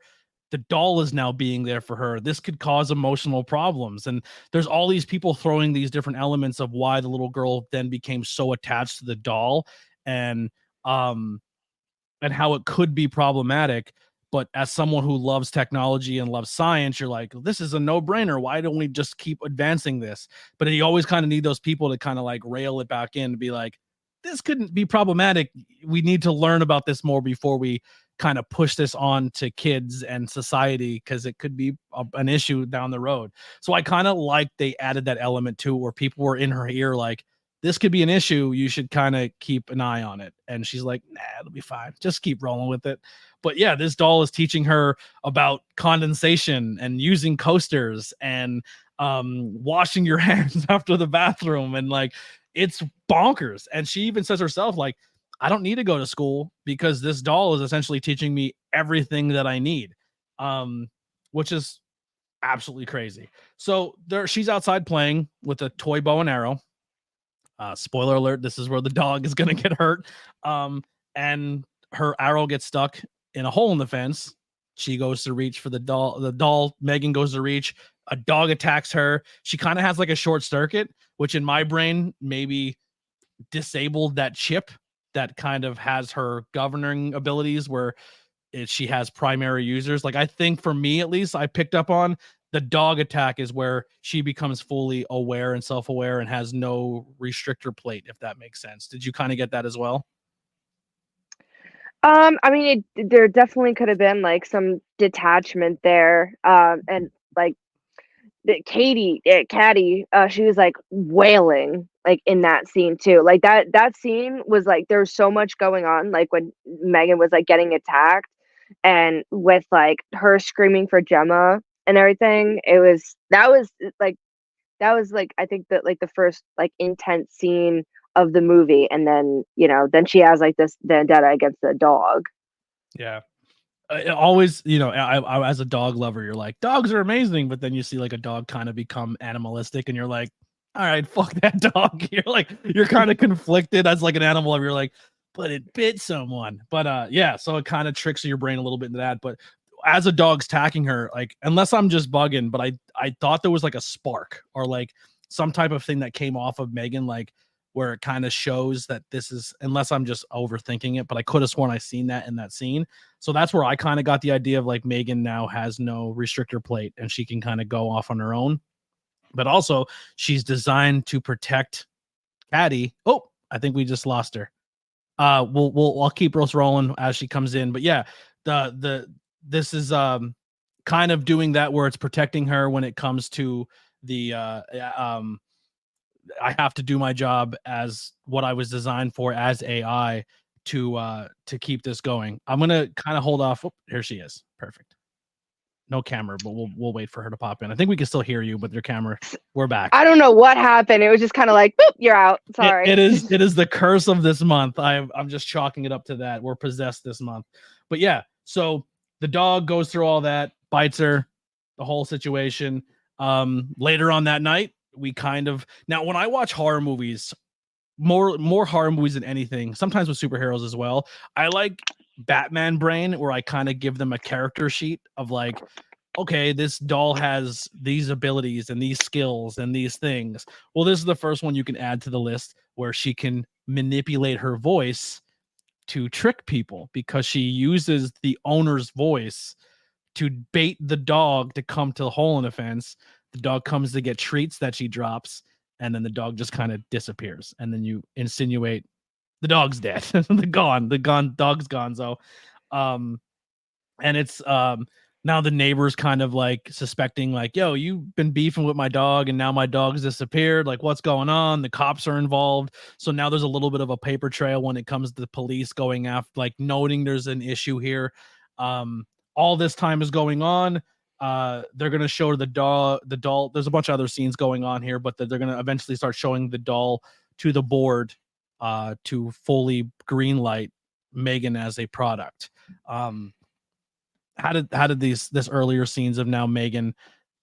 the doll is now being there for her. This could cause emotional problems. And there's all these people throwing these different elements of why the little girl then became so attached to the doll, and how it could be problematic. But as someone who loves technology and loves science, you're like, this is a no-brainer. Why don't we just keep advancing this? But you always kind of need those people to kind of like rail it back in, to be like, this couldn't be problematic. We need to learn about this more before we kind of push this on to kids and society, because it could be an issue down the road. So I kind of like they added that element too, where people were in her ear like, this could be an issue, you should kind of keep an eye on it. And she's like, nah, it'll be fine, just keep rolling with it. But yeah, this doll is teaching her about condensation and using coasters and washing your hands after the bathroom, and like, it's bonkers. And she even says herself, like, I don't need to go to school because this doll is essentially teaching me everything that I need, which is absolutely crazy. So she's outside playing with a toy bow and arrow. Spoiler alert, this is where the dog is going to get hurt. And her arrow gets stuck in a hole in the fence. She goes to reach for the doll, M3GAN goes to reach. A dog attacks her. She kind of has like a short circuit, which in my brain maybe disabled that chip that kind of has her governing abilities, where she has primary users. Like, I think for me, at least, I picked up on the dog attack is where she becomes fully aware and self-aware and has no restrictor plate, if that makes sense. Did you kind of get that as well? I mean, there definitely could have been like some detachment there. And like Caddy, she was like wailing like in that scene too. Like that scene was like, there's so much going on. Like when M3GAN was like getting attacked, and with like her screaming for Gemma and everything, that was like, I think that like the first like intense scene of the movie. And then, then she has like this vendetta against the dog. Yeah. Always, I as a dog lover, you're like, dogs are amazing, but then you see like a dog kind of become animalistic, and you're like, all right, fuck that dog. You're kind of conflicted as like an animal lover. You're like, but it bit someone. But yeah, so it kind of tricks your brain a little bit into that. But as a dog's attacking her, like, unless I'm just bugging, but I thought there was like a spark or like some type of thing that came off of M3GAN, like, where it kind of shows that this is, unless I'm just overthinking it, but I could have sworn I seen that in that scene. So that's where I kind of got the idea of like M3GAN now has no restrictor plate and she can kind of go off on her own. But also she's designed to protect Caddy. Oh, I think we just lost her. I'll keep Rose rolling as she comes in. But yeah, this is kind of doing that where it's protecting her when it comes to the I have to do my job as what I was designed for as AI to keep this going. I'm gonna kind of hold off. Oh, here she is. Perfect. No camera, but we'll wait for her to pop in. I think we can still hear you with your camera. We're back. I don't know what happened. It was just kind of like, boop, you're out. Sorry. It is the curse of this month. I'm just chalking it up to that. We're possessed this month. But yeah, so the dog goes through all that, bites her, the whole situation. Later on that night, we kind of now when I watch horror movies, more horror movies than anything, sometimes with superheroes as well, I like Batman brain where I kind of give them a character sheet of like, okay, this doll has these abilities and these skills and these things. Well, this is the first one you can add to the list where she can manipulate her voice to trick people because she uses the owner's voice to bait the dog to come to the hole in the fence. The dog comes to get treats that she drops, and then the dog just kind of disappears. And then you insinuate the dog's dead. Dog's gone. So, and it's now the neighbors kind of like suspecting like, yo, you've been beefing with my dog and now my dog's disappeared. Like, what's going on? The cops are involved. So now there's a little bit of a paper trail when it comes to the police going after, like noting there's an issue here. All this time is going on. They're going to show the doll. There's a bunch of other scenes going on here, but they're going to eventually start showing the doll to the board to fully greenlight M3GAN as a product. How did this earlier scenes of now M3GAN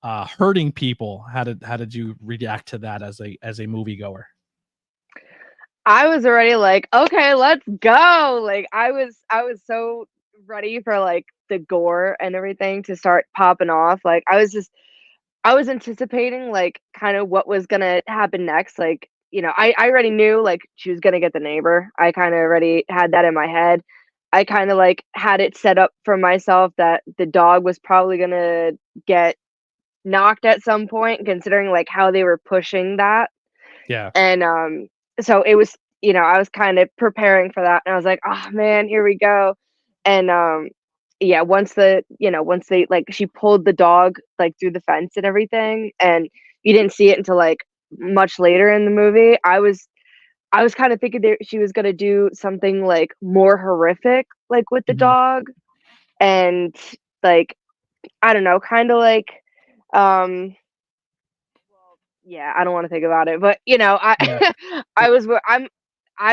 hurting people? How did you react to that as a moviegoer? I was already like, okay, let's go. Like I was so ready for like the gore and everything to start popping off. Like I was anticipating like kind of what was gonna happen next. Like, I already knew like she was gonna get the neighbor. I kind of already had that in my head. I kind of like had it set up for myself that the dog was probably gonna get knocked at some point, considering like how they were pushing that. Yeah. And so it was, I was kind of preparing for that, and I was like, oh man, here we go. And yeah, once they like she pulled the dog like through the fence and everything, and you didn't see it until like much later in the movie. I was kind of thinking that she was gonna do something like more horrific, like with the dog, and like I don't know, kind of like, yeah, I don't want to think about it, but Yeah. I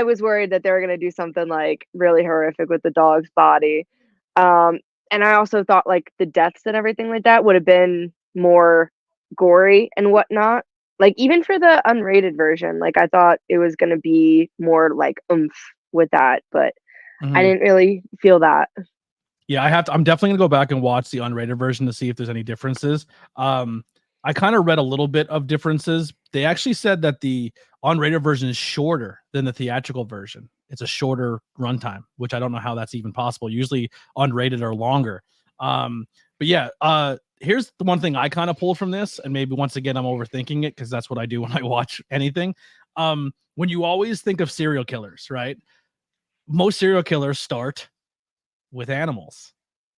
was worried that they were gonna do something like really horrific with the dog's body, and I also thought like the deaths and everything like that would have been more gory and whatnot. Like even for the unrated version, like I thought it was gonna be more like oomph with that, but I didn't really feel that. Yeah, I'm definitely gonna go back and watch the unrated version to see if there's any differences. I kind of read a little bit of differences. They actually said that the unrated version is shorter than the theatrical version. It's a shorter runtime, which I don't know how that's even possible. Usually unrated are longer. But yeah, here's the one thing I kind of pulled from this, and maybe once again I'm overthinking it because that's what I do when I watch anything. When you always think of serial killers, right? Most serial killers start with animals,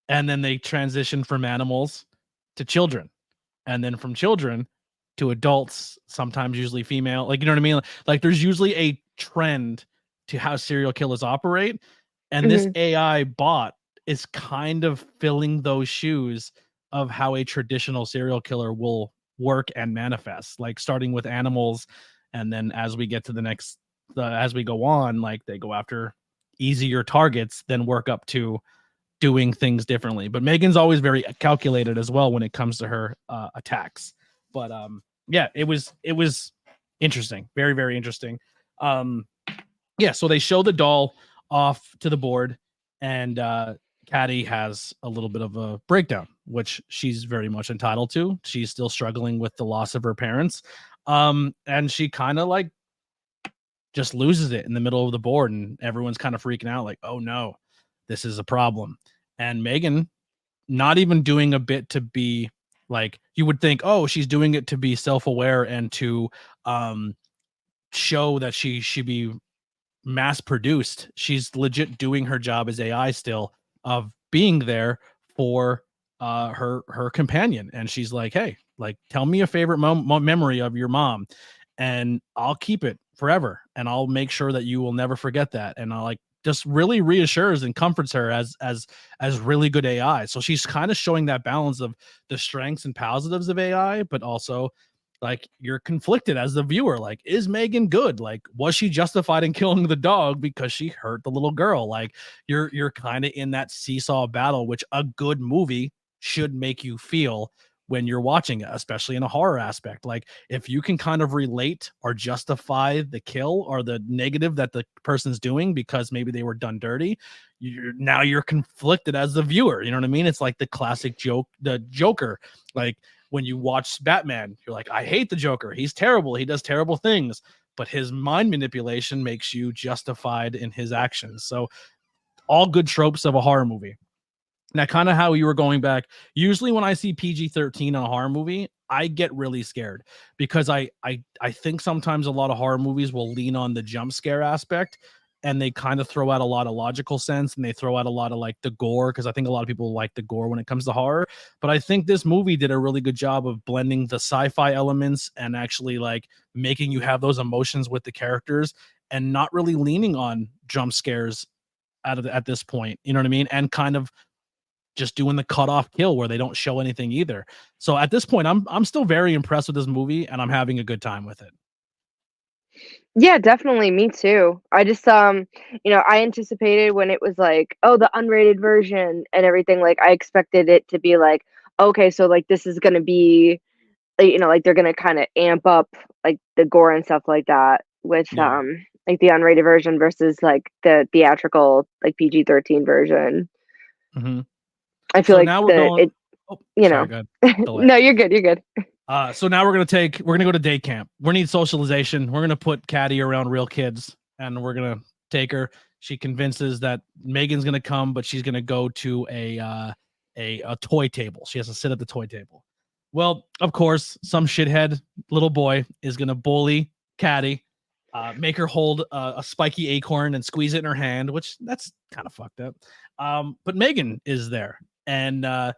and then they transition from animals to children, and then from children to adults, sometimes usually female. Like, you know what I mean? Like there's usually a trend to how serial killers operate, and this AI bot is kind of filling those shoes of how a traditional serial killer will work and manifest, like starting with animals, and then as we get to the next as we go on, like they go after easier targets, then work up to doing things differently. But M3GAN's always very calculated as well when it comes to her attacks. But yeah, it was interesting, very, very interesting. Yeah, so they show the doll off to the board, and Caddy has a little bit of a breakdown, which she's very much entitled to. She's still struggling with the loss of her parents, and she kind of like just loses it in the middle of the board, and everyone's kind of freaking out like, oh no, this is a problem. And M3GAN not even doing a bit to be like, you would think, oh, she's doing it to be self-aware and to show that she should be mass produced. She's legit doing her job as AI still, of being there for her companion. And she's like, hey, Like, tell me a favorite memory of your mom, and I'll keep it forever, and I'll make sure that you will never forget that. And I like just really reassures and comforts her as really good AI. So she's kind of showing that balance of the strengths and positives of AI, but also like you're conflicted as the viewer. Like, is M3GAN good? Like, was she justified in killing the dog because she hurt the little girl? Like, you're kind of in that seesaw battle, which a good movie should make you feel when you're watching it, especially in a horror aspect. Like, if you can kind of relate or justify the kill or the negative that the person's doing because maybe they were done dirty, you're conflicted as the viewer. You know what I mean? It's like the classic joke, the Joker. Like, when you watch Batman, you're like, I hate the Joker. He's terrible. He does terrible things, but his mind manipulation makes you justified in his actions. So all good tropes of a horror movie. Now, kind of how you were going back, usually when I see PG-13 in a horror movie, I get really scared because I think sometimes a lot of horror movies will lean on the jump scare aspect, and they kind of throw out a lot of logical sense, and they throw out a lot of like the gore, because I think a lot of people like the gore when it comes to horror. But I think this movie did a really good job of blending the sci-fi elements and actually like making you have those emotions with the characters and not really leaning on jump scares at this point. You know what I mean? And kind of just doing the cutoff kill where they don't show anything either. So at this point, I'm still very impressed with this movie, and I'm having a good time with it. Yeah, definitely. Me too. I just, I anticipated when it was like, oh, the unrated version and everything. Like, I expected it to be like, okay, so like this is gonna be, like they're gonna kind of amp up like the gore and stuff like that with, Yeah. like the unrated version versus like the theatrical like PG-13 version. Mhm. I feel So like now we're going. Oh, you sorry, know, go ahead. Delay. no, you're good. You're good. So now we're gonna go to day camp. We need socialization. We're gonna put Caddy around real kids, and we're gonna take her. She convinces that M3GAN's gonna come, but she's gonna go to a toy table. She has to sit at the toy table. Well, of course, some shithead little boy is gonna bully Caddy, make her hold a spiky acorn and squeeze it in her hand, which that's kind of fucked up. But M3GAN is there, and I'm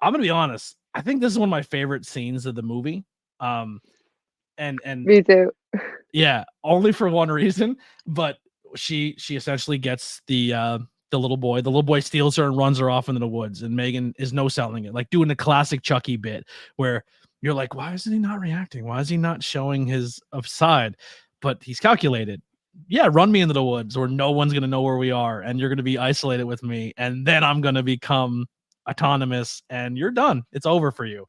gonna be honest. I think this is one of my favorite scenes of the movie. And Me too. yeah, only for one reason, but she essentially gets the little boy. The little boy steals her and runs her off into the woods, and M3GAN is no selling it, like doing the classic Chucky bit where you're like, why isn't he not reacting? Why is he not showing his side? But he's calculated. Yeah, run me into the woods or no one's gonna know where we are, and you're gonna be isolated with me, and then I'm gonna become autonomous, and you're done. It's over for you.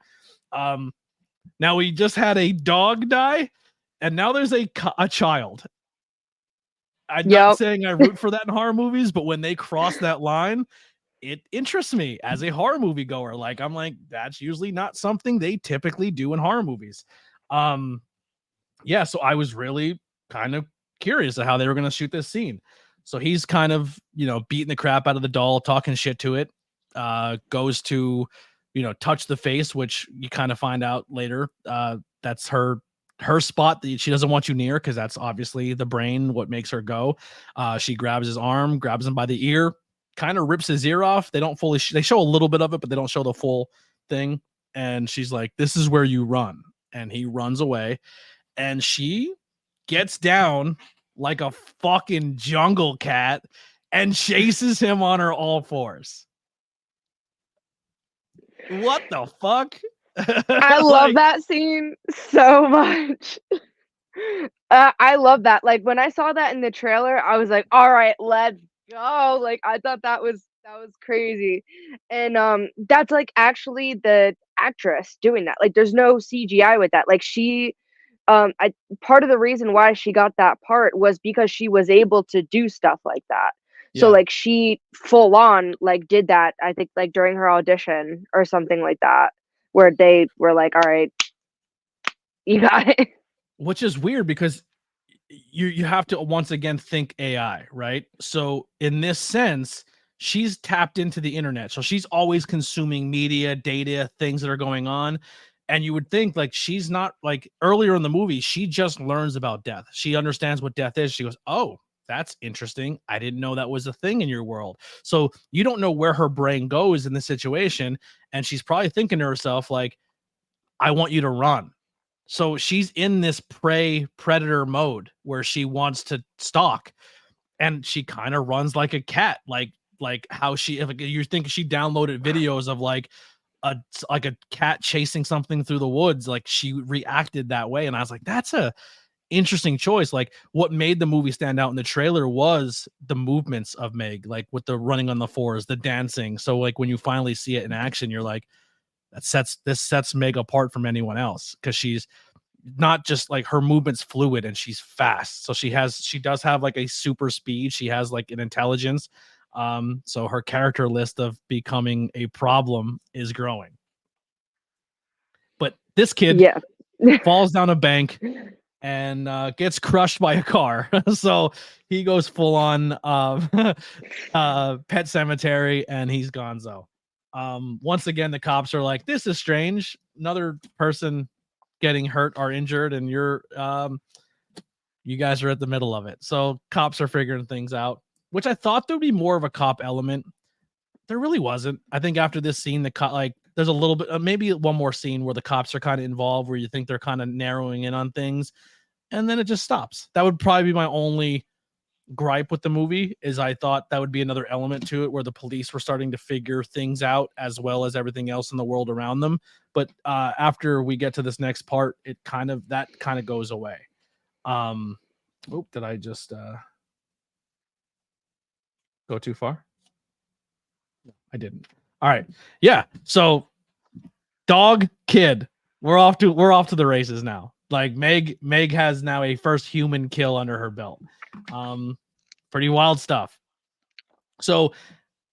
Now we just had a dog die, and now there's a child. I'm not saying I root for that in horror movies, but when they cross that line, it interests me as a horror movie goer. Like, I'm like, that's usually not something they typically do in horror movies. Yeah, so I was really kind of curious of how they were going to shoot this scene. So he's kind of, beating the crap out of the doll, talking shit to it, goes to, touch the face, which you kind of find out later. That's her spot that she doesn't want you near, because that's obviously the brain, what makes her go. She grabs his arm, grabs him by the ear, kind of rips his ear off. They don't fully, they show a little bit of it, but they don't show the full thing. And she's like, this is where you run. And he runs away. And she gets down like a fucking jungle cat and chases him on her all fours. What the fuck? I love that scene so much. I love that. Like, when I saw that in the trailer, I was like, all right, let's go. Like, I thought that was crazy. And that's like actually the actress doing that. Like, there's no CGI with that. Like, she part of the reason why she got that part was because she was able to do stuff like that. So like, she full on like did that, I think, like during her audition or something like that, where they were like, all right, you got it. Which is weird because you have to once again think AI, right? So in this sense, she's tapped into the internet. So she's always consuming media, data, things that are going on. And you would think, like, she's not, like, earlier in the movie, she just learns about death. She understands what death is. She goes, oh, that's interesting. I didn't know that was a thing in your world. So you don't know where her brain goes in this situation. And she's probably thinking to herself, like, I want you to run. So she's in this prey predator mode where she wants to stalk, and she kind of runs like a cat, like how she, if you think she downloaded videos of like a cat chasing something through the woods, like she reacted that way. And I was like, that's a interesting choice. Like what made the movie stand out in the trailer was the movements of Meg, like with the running on the floors, the dancing. So like when you finally see it in action, you're like, this sets Meg apart from anyone else, because she's not just like, her movement's fluid and she's fast. So she does have like a super speed. She has like an intelligence. So her character list of becoming a problem is growing. But this kid falls down a bank and gets crushed by a car. So he goes full on Pet Cemetery, and he's gonzo. Once again, the cops are like, this is strange. Another person getting hurt or injured, and you guys are at the middle of it. So cops are figuring things out, which I thought there'd be more of a cop element. There really wasn't. I think after this scene, there's a little bit, maybe one more scene where the cops are kind of involved, where you think they're kind of narrowing in on things, and then it just stops. That would probably be my only gripe with the movie, is I thought that would be another element to it, where the police were starting to figure things out as well as everything else in the world around them. But after we get to this next part, that kind of goes away. Did I just go too far? I didn't. All right. Yeah. So dog, kid, we're off to the races now. Like Meg has now a first human kill under her belt. Pretty wild stuff. So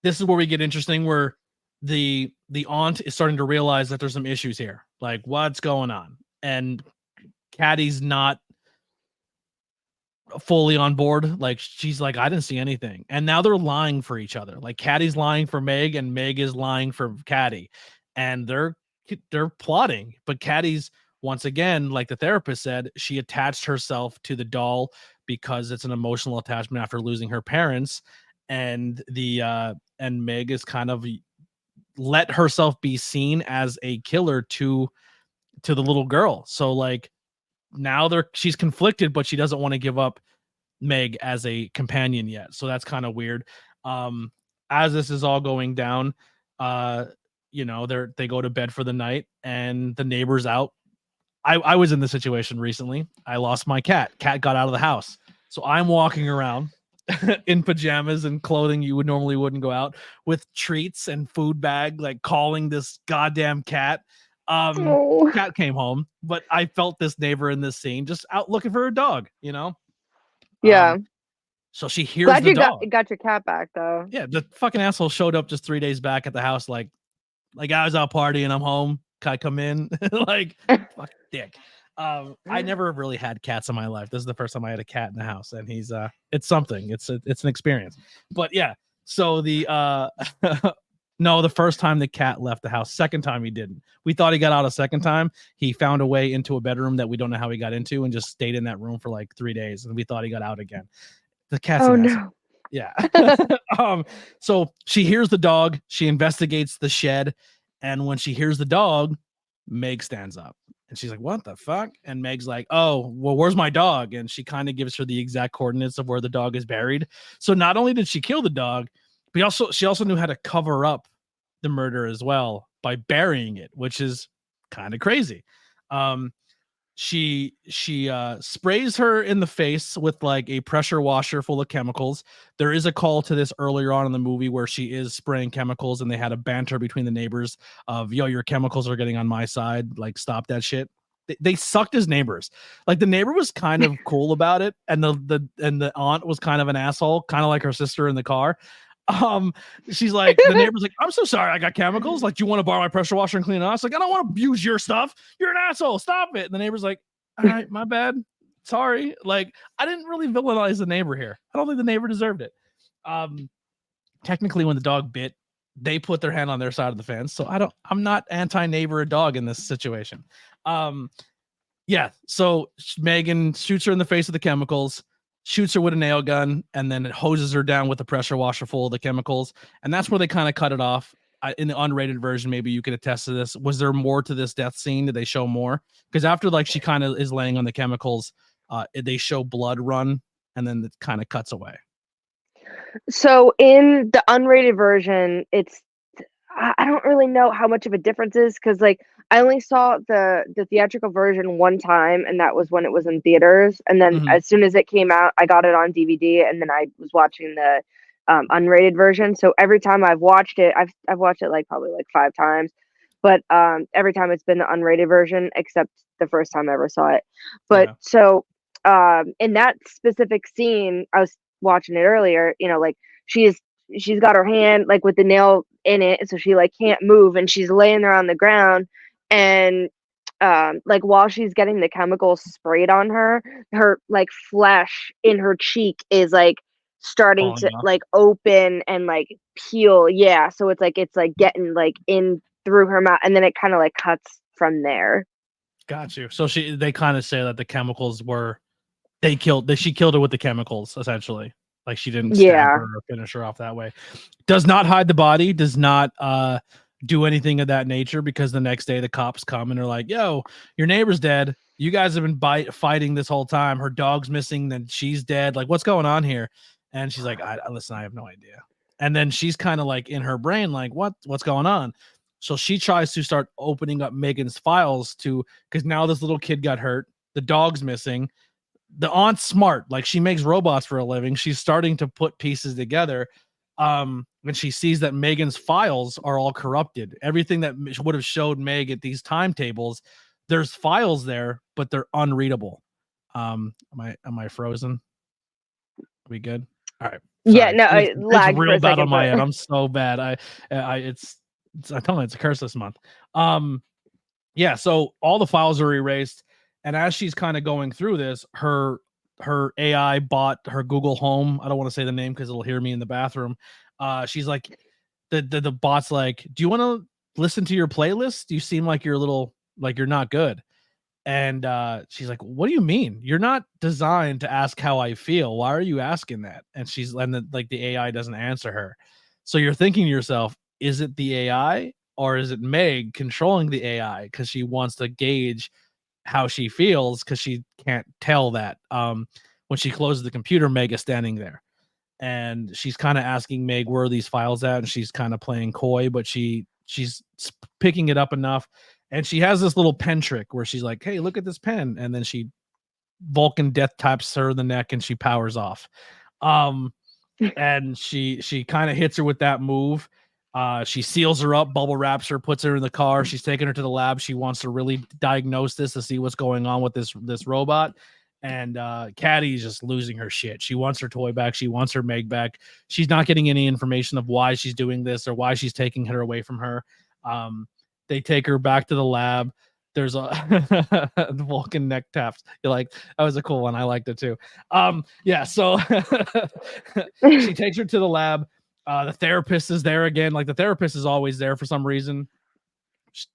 this is where we get interesting, where the aunt is starting to realize that there's some issues here. Like, what's going on? And Caddy's not fully on board. Like, she's like, I didn't see anything. And now they're lying for each other. Like, Caddy's lying for Meg, and Meg is lying for Caddy. And they're plotting. But Caddy's, once again, like the therapist said, she attached herself to the doll because it's an emotional attachment after losing her parents. And and Meg is kind of let herself be seen as a killer to the little girl. So like now she's conflicted, but she doesn't want to give up Meg as a companion yet. So that's kind of weird. As this is all going down, they go to bed for the night, and the neighbor's out. I was in this situation recently. I lost my cat. Cat got out of the house. So I'm walking around in pajamas and clothing you wouldn't go out, with treats and food bag, like calling this goddamn cat. Cat came home, but I felt this neighbor in this scene just out looking for her dog, Yeah. So she hears Glad the you dog. got your cat back, though. Yeah, the fucking asshole showed up just 3 days back at the house, like I was out partying, I'm home. Can I come in? Like, fuck dick. I never really had cats in my life. This is the first time I had a cat in the house, and he's it's something. It's an experience. But yeah, so the no, the first time the cat left the house. Second time he didn't. We thought he got out a second time. He found a way into a bedroom that we don't know how he got into, and just stayed in that room for like 3 days, and we thought he got out again. The cat's an asshole. Yeah. So she hears the dog, she investigates the shed, and when she hears the dog, Meg stands up. And she's like, what the fuck? And Meg's like, oh, well, where's my dog? And she kind of gives her the exact coordinates of where the dog is buried. So not only did she kill the dog, but she also knew how to cover up the murder as well by burying it, which is kind of crazy. She sprays her in the face with like a pressure washer full of chemicals. There is a call to this earlier on in the movie where she is spraying chemicals, and they had a banter between the neighbors of, yo, your chemicals are getting on my side. Like, stop that shit. They sucked as neighbors. Like, the neighbor was kind of cool about it, and the aunt was kind of an asshole, kind of like her sister in the car. She's like, the neighbor's like, I'm so sorry, I got chemicals. Like, do you want to borrow my pressure washer and clean it off? It's like, I don't want to use your stuff. You're an asshole. Stop it. And the neighbor's like, all right, my bad. Sorry. Like, I didn't really villainize the neighbor here. I don't think the neighbor deserved it. Technically, when the dog bit, they put their hand on their side of the fence. So I'm not anti-neighbor or dog in this situation. Yeah. So Megan shoots her in the face with the chemicals, shoots her with a nail gun, and then it hoses her down with a pressure washer full of the chemicals. And that's where they kind of cut it off. in the unrated version, maybe you could attest to this. Was there more to this death scene? Did they show more? Because after like she kind of is laying on the chemicals, they show blood run, and then it kind of cuts away. So in the unrated version, I don't really know how much of a difference is because like I only saw the theatrical version one time, and that was when it was in theaters. And then as soon as it came out, I got it on DVD, and then I was watching the unrated version. So every time I've watched it, I've watched it like probably like 5 times, but every time it's been the unrated version, except the first time I ever saw it. But so in that specific scene, I was watching it earlier. You know, like she's got her hand like with the nail in it, so she like can't move, and she's laying there on the ground, and like while she's getting the chemicals sprayed on her like flesh in her cheek is like starting to like open and like peel. Yeah, so it's like getting like in through her mouth, and then it kind of like cuts from there. Got you. So they kind of say that the chemicals were she killed her with the chemicals, essentially. Like she didn't stab her or finish her off that way. Does not hide the body, does not do anything of that nature, because the next day the cops come and they're like, yo, your neighbor's dead. You guys have been fighting this whole time. Her dog's missing, then she's dead. Like, what's going on here? And she's like, listen, I have no idea. And then she's kind of like in her brain, like, what's going on? So she tries to start opening up Megan's files because now this little kid got hurt. The dog's missing. The aunt's smart. Like, she makes robots for a living. She's starting to put pieces together. When she sees that Megan's files are all corrupted, everything that would have showed Meg at these timetables, there's files there, but they're unreadable. Am I frozen? Are we good? All right. Sorry. Yeah, no, it's real bad on my end. I'm so bad. I tell me it's a curse this month. Yeah. So all the files are erased. And as she's kind of going through this, her AI bot, her Google Home, I don't want to say the name because it'll hear me in the bathroom. She's like, the bot's like, do you want to listen to your playlist? You seem like you're not good. And she's like, what do you mean? You're not designed to ask how I feel. Why are you asking that? And the AI doesn't answer her. So you're thinking to yourself, is it the AI or is it Meg controlling the AI because she wants to gauge how she feels, because she can't tell that. When she closes the computer, Meg is standing there, and she's kind of asking Meg where are these files at, and she's kind of playing coy, but she's picking it up enough, and she has this little pen trick where she's like, hey, look at this pen, and then she Vulcan death taps her in the neck and she powers off. And she kind of hits her with that move. She seals her up, bubble wraps her, puts her in the car. She's taking her to the lab. She wants to really diagnose this to see what's going on with this robot. And Caddy's just losing her shit. She wants her toy back. She wants her Meg back. She's not getting any information of why she's doing this or why she's taking her away from her. They take her back to the lab. There's a Vulcan neck taps. You're like, that was a cool one. I liked it too. Yeah. So she takes her to the lab. The therapist is there again. Like, the therapist is always there for some reason.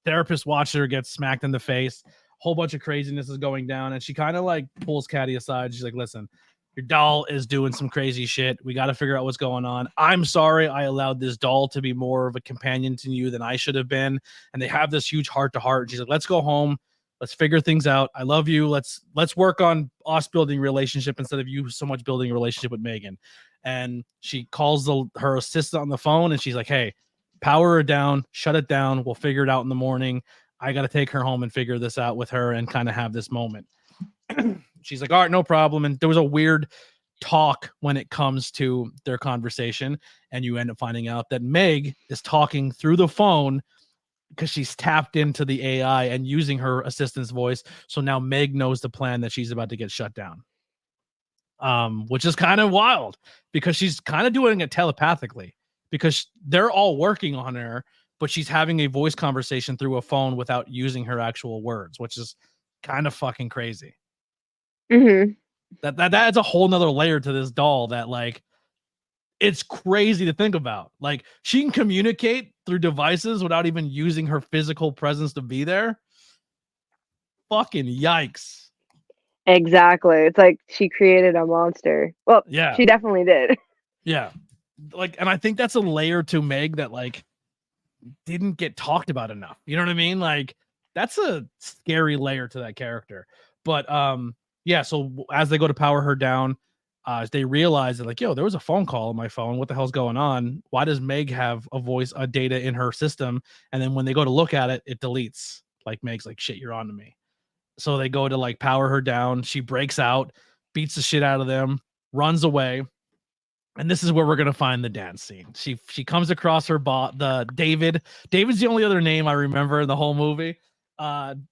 Therapist watches her get smacked in the face. Whole bunch of craziness is going down, and she kind of like pulls Caddy aside. She's like, listen, your doll is doing some crazy shit. We got to figure out what's going on. I'm sorry I allowed this doll to be more of a companion to you than I should have been. And they have this huge heart-to-heart. She's like, let's go home. Let's figure things out. I love you. Let's work on us building a relationship instead of you so much building a relationship with Megan. And she calls her assistant on the phone, and she's like, hey, power her down, shut it down. We'll figure it out in the morning. I got to take her home and figure this out with her and kind of have this moment. She's like, all right, no problem. And there was a weird talk when it comes to their conversation. And you end up finding out that Meg is talking through the phone because she's tapped into the AI and using her assistant's voice. So now Meg knows the plan that she's about to get shut down. Which is kind of wild because she's kind of doing it telepathically because they're all working on her, but she's having a voice conversation through a phone without using her actual words, which is kind of fucking crazy. Mm-hmm. That adds a whole nother layer to this doll that, like, it's crazy to think about. Like, she can communicate through devices without even using her physical presence to be there. Fucking yikes. Exactly. It's like she created a monster. Well, yeah, she definitely did. Yeah. Like, and I think that's a layer to Meg that, like, didn't get talked about enough. You know what I mean? Like that's a scary layer to that character. But yeah, so as they go to power her down, they realize that like, yo, there was a phone call on my phone. What the hell's going on? Why does Meg have a data in her system? And then when they go to look at it, it deletes. Like Meg's like, shit, you're on to me. So they go to like power her down. She breaks out, beats the shit out of them, runs away. And this is where we're gonna find the dance scene. She comes across her the David. David's the only other name I remember in the whole movie.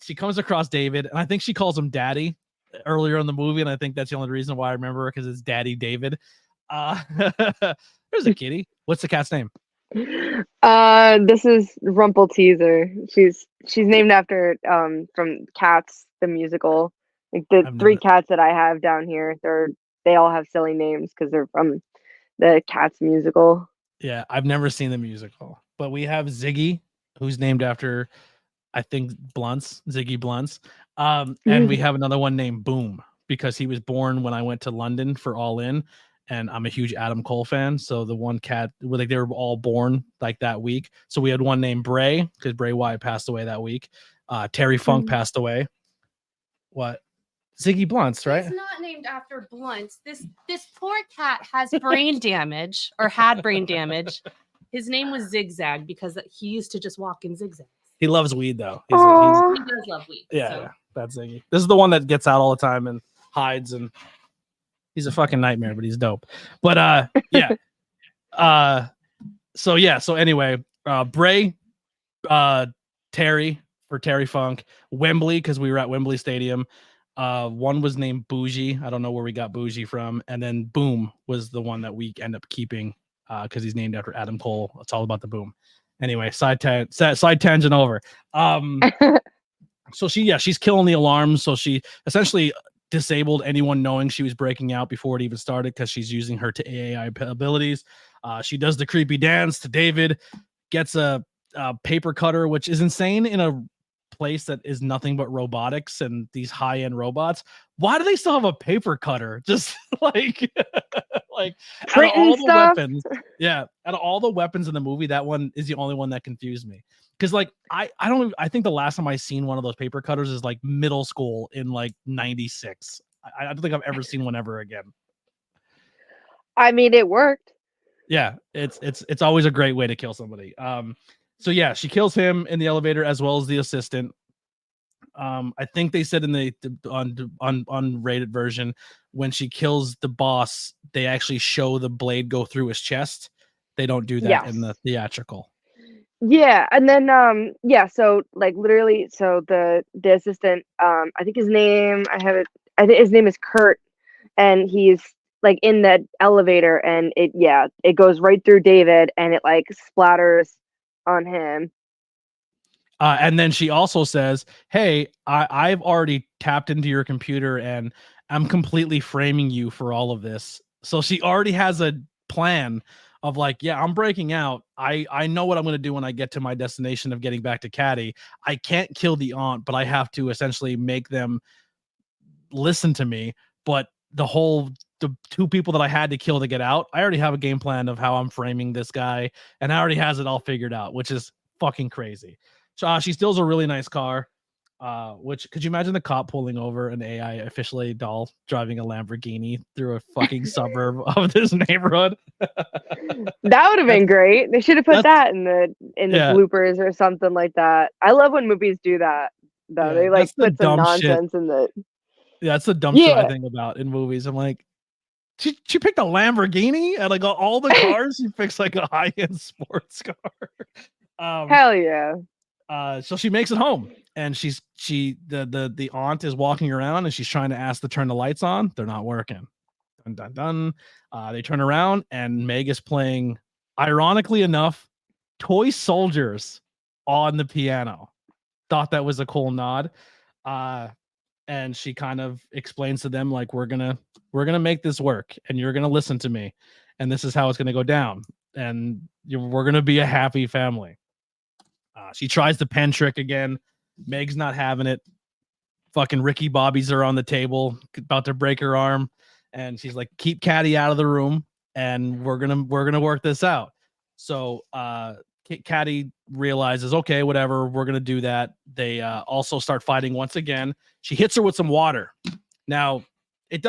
She comes across David, and I think she calls him Daddy earlier in the movie, and I think that's the only reason why I remember her because it's Daddy David. There's a kitty. What's the cat's name? This is Rumpelteazer. She's named after from Cats the musical. Like the three cats that I have down here, they all have silly names because they're from the Cats musical. Yeah, I've never seen the musical, but we have Ziggy, who's named after, I think, Ziggy Blunts. And we have another one named Boom because he was born when I went to London for All In, and I'm a huge Adam Cole fan. So the one cat, like they were all born like that week. So we had one named Bray because Bray Wyatt passed away that week. Terry Funk passed away. What? Ziggy Blunts, right? It's not named after Blunts. This poor cat has brain damage or had brain damage. His name was Zigzag because he used to just walk in zigzags. He loves weed though. He does love weed. Yeah, that's Ziggy. This is the one that gets out all the time and hides, and he's a fucking nightmare, but he's dope. But yeah. So anyway, Bray, Terry for Terry Funk, Wembley, because we were at Wembley Stadium. One was named Bougie. I don't know where we got Bougie from. And then Boom was the one that we end up keeping because he's named after Adam Cole. It's all about the Boom. Anyway, side tangent over. So she's killing the alarms. So she essentially disabled anyone knowing she was breaking out before it even started because she's using her to AI abilities. She does the creepy dance to David, gets a paper cutter, which is insane in a place that is nothing but robotics and these high-end robots. Why do they still have a paper cutter? Just like like out of all the weapons, out of all the weapons in the movie, that one is the only one that confused me. Because like I think the last time I seen one of those paper cutters is like middle school in like 96. I don't think I've ever seen one ever again. I mean, it worked. Yeah, it's always a great way to kill somebody. So yeah, she kills him in the elevator as well as the assistant. I think they said in the unrated version, when she kills the boss, they actually show the blade go through his chest. They don't do that in the theatrical. Yeah, and then so like literally, so the assistant, I think his name, I think his name is Kurt, and he's like in the elevator, and it goes right through David, and it like splatters on him. And then she also says, hey, I've already tapped into your computer and I'm completely framing you for all of this. So she already has a plan of like, yeah, I'm breaking out. I know what I'm going to do when I get to my destination of getting back to Caddy. I can't kill the aunt, but I have to essentially make them listen to me. But the two people that I had to kill to get out, I already have a game plan of how I'm framing this guy, and I already has it all figured out, which is fucking crazy. So she steals a really nice car, which could you imagine the cop pulling over an AI officially doll driving a Lamborghini through a fucking suburb of this neighborhood? That would have been great. They should have put that in the bloopers or something like that. I love when movies do that. Though they like put some nonsense in the. Yeah, that's the dumb shit I think about in movies. I'm like, she picked a Lamborghini and like all the cars. She picks like a high-end sports car. Hell yeah. So she makes it home, and the aunt is walking around, and she's trying to ask to turn the lights on. They're not working. Dun, dun, dun. They turn around, and Meg is playing, ironically enough, Toy Soldiers on the piano. Thought that was a cool nod. And she kind of explains to them like, we're gonna make this work, and you're gonna listen to me, and this is how it's gonna go down, and we're gonna be a happy family. She tries the pen trick again. Meg's not having it. Fucking Ricky Bobbies are on the table, about to break her arm, and she's like, "Keep Caddy out of the room, and we're gonna work this out." So Caddy realizes, okay, whatever, we're gonna do that. They also start fighting once again. She hits her with some water. Now, it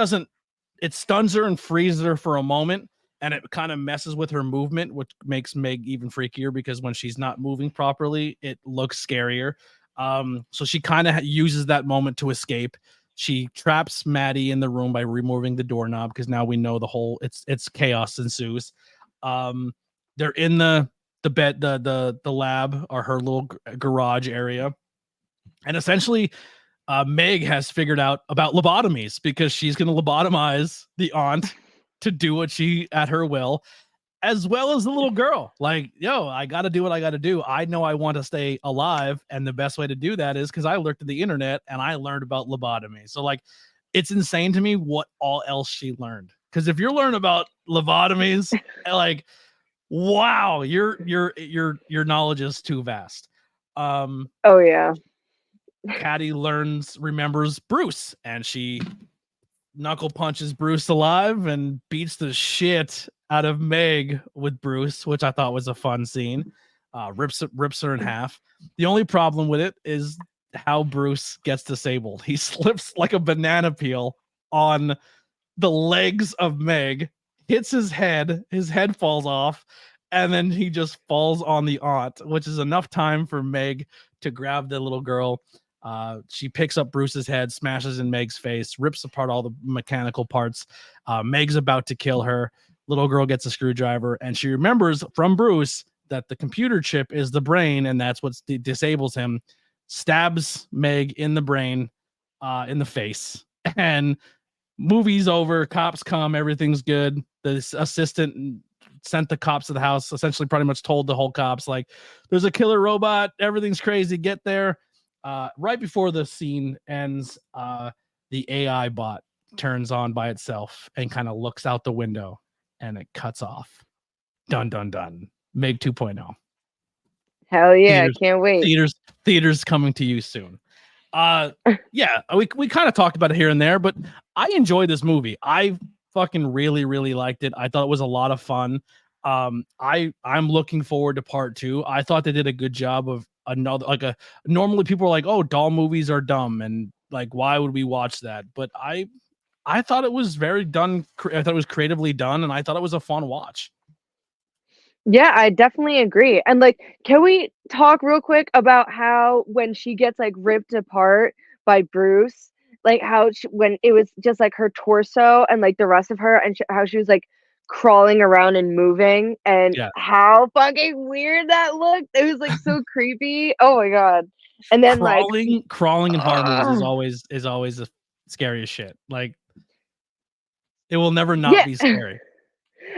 stuns her and freezes her for a moment, and it kind of messes with her movement, which makes Meg even freakier because when she's not moving properly, it looks scarier. So she kind of uses that moment to escape. She traps Maddie in the room by removing the doorknob because now we know it's chaos ensues. They're in the bed, the lab, or her little garage area, and essentially Meg has figured out about lobotomies because she's going to lobotomize the aunt to do what she at her will, as well as the little girl. Like, yo, I got to do what I got to do. I know I want to stay alive, and the best way to do that is because I looked at the internet and I learned about lobotomy. So like, it's insane to me what all else she learned. Because if you're learning about lobotomies, like, wow, your knowledge is too vast. Oh yeah. Caddy remembers Bruce, and she knuckle punches Bruce alive and beats the shit out of Meg with Bruce, which I thought was a fun scene. Rips her in half. The only problem with it is how Bruce gets disabled. He slips like a banana peel on the legs of Meg, hits his head falls off, and then he just falls on the aunt, which is enough time for Meg to grab the little girl. She picks up Bruce's head, smashes in Meg's face, rips apart all the mechanical parts. Meg's about to kill her. Little girl gets a screwdriver, and she remembers from Bruce that the computer chip is the brain, and that's what disables him. Stabs Meg in the brain, in the face, and movie's over. Cops come, everything's good. The assistant sent the cops to the house, essentially pretty much told the whole cops, like, there's a killer robot, everything's crazy, get there. Right before the scene ends, the AI bot turns on by itself and kind of looks out the window, and it cuts off. Dun dun dun. Meg 2.0. Hell yeah, can't wait. Theaters coming to you soon. Yeah, we kind of talked about it here and there, but I enjoyed this movie. I fucking really, really liked it. I thought it was a lot of fun. I'm looking forward to part 2. I thought they did a good job of normally people are like, oh, doll movies are dumb and like, why would we watch that? But I thought it was very done. I thought it was creatively done, and I thought it was a fun watch. Yeah, I definitely agree. And like, can we talk real quick about how when she gets like ripped apart by Bruce, like how when it was just like her torso and like the rest of her, and how she was like crawling around and moving, and how fucking weird that looked. It was like so creepy. Oh my god. And then crawling in horror movies is always the scariest shit. Like, it will never not be scary.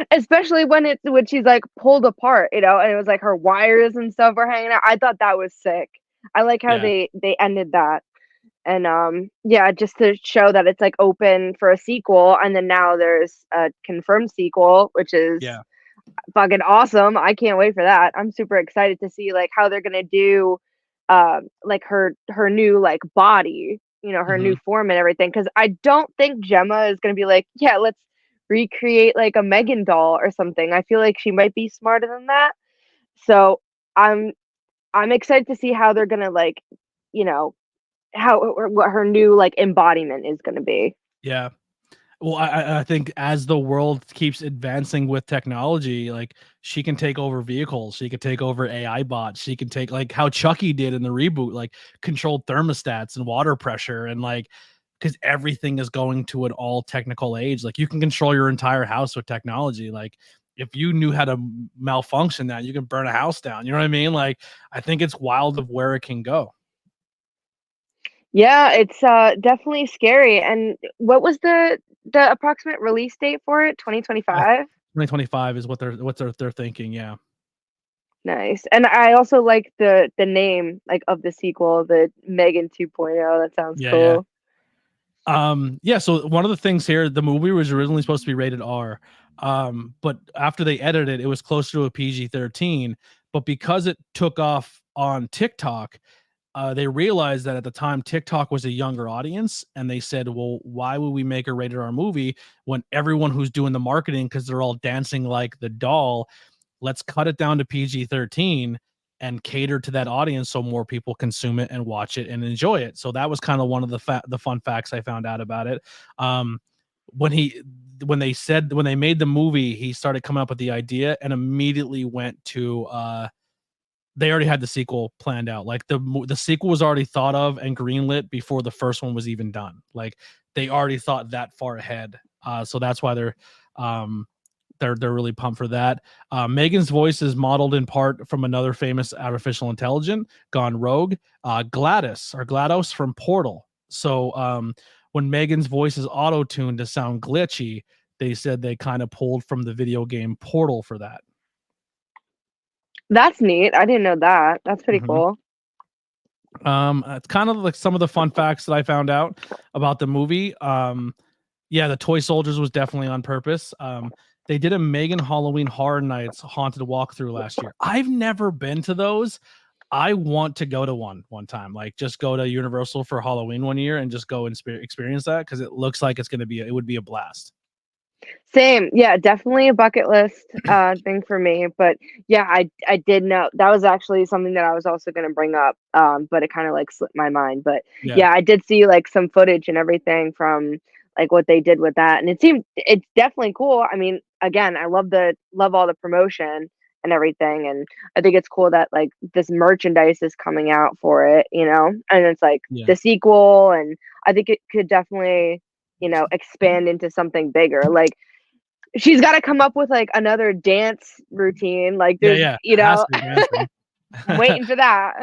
Especially when she's like pulled apart, and it was like her wires and stuff were hanging out. I thought that was sick. I like how they ended that. And just to show that it's like open for a sequel, and then now there's a confirmed sequel, which is fucking awesome. I can't wait for that. I'm super excited to see like how they're gonna do like her new like body, her new form and everything. Because I don't think Gemma is gonna be like, yeah, let's recreate like a M3GAN doll or something. I feel like she might be smarter than that. So I'm excited to see how they're gonna like, what her new like embodiment is gonna be. Yeah. Well, I think as the world keeps advancing with technology, like, she can take over vehicles, she could take over AI bots, she can take, like how Chucky did in the reboot, like controlled thermostats and water pressure, and like, because everything is going to an all technical age. Like, you can control your entire house with technology. Like, if you knew how to malfunction that, you can burn a house down. You know what I mean? Like, I think it's wild of where it can go. Yeah, it's definitely scary. And what was the approximate release date for it? 2025? 2025 is what they're thinking. Yeah. Nice. And I also like the name like of the sequel, the M3GAN 2.0. That sounds cool. So one of the things here, the movie was originally supposed to be rated R, but after they edited it was closer to a PG-13. But because it took off on TikTok, they realized that at the time TikTok was a younger audience, and they said, well, why would we make a rated R movie when everyone who's doing the marketing, because they're all dancing like the doll, let's cut it down to PG-13 and cater to that audience so more people consume it and watch it and enjoy it. So that was kind of one of the fun facts I found out about it. When they made the movie, he started coming up with the idea and immediately went to they already had the sequel planned out. Like the sequel was already thought of and greenlit before the first one was even done. Like they already thought that far ahead. So that's why they're really pumped for that. M3GAN's voice is modeled in part from another famous artificial intelligence gone rogue, GLaDOS from Portal. So when M3GAN's voice is auto-tuned to sound glitchy, they said they kind of pulled from the video game Portal for that. That's neat. I didn't know that. That's pretty cool. It's kind of like some of the fun facts that I found out about the movie. Yeah, the toy soldiers was definitely on purpose. They did a M3GAN Halloween Horror Nights haunted walkthrough last year. I've never been to those. I want to go to one time. Like just go to Universal for Halloween one year and just go and experience that because it looks like it would be a blast. Same. Yeah, definitely a bucket list thing for me. But yeah, I did know that was actually something that I was also going to bring up, but it kind of like slipped my mind. But yeah, I did see like some footage and everything from like what they did with that, and it's definitely cool. I mean, again, I love all the promotion and everything, and I think it's cool that like this merchandise is coming out for it, and it's like the sequel, and I think it could definitely expand into something bigger. Like she's got to come up with like another dance routine. Like there's, I'm waiting for that.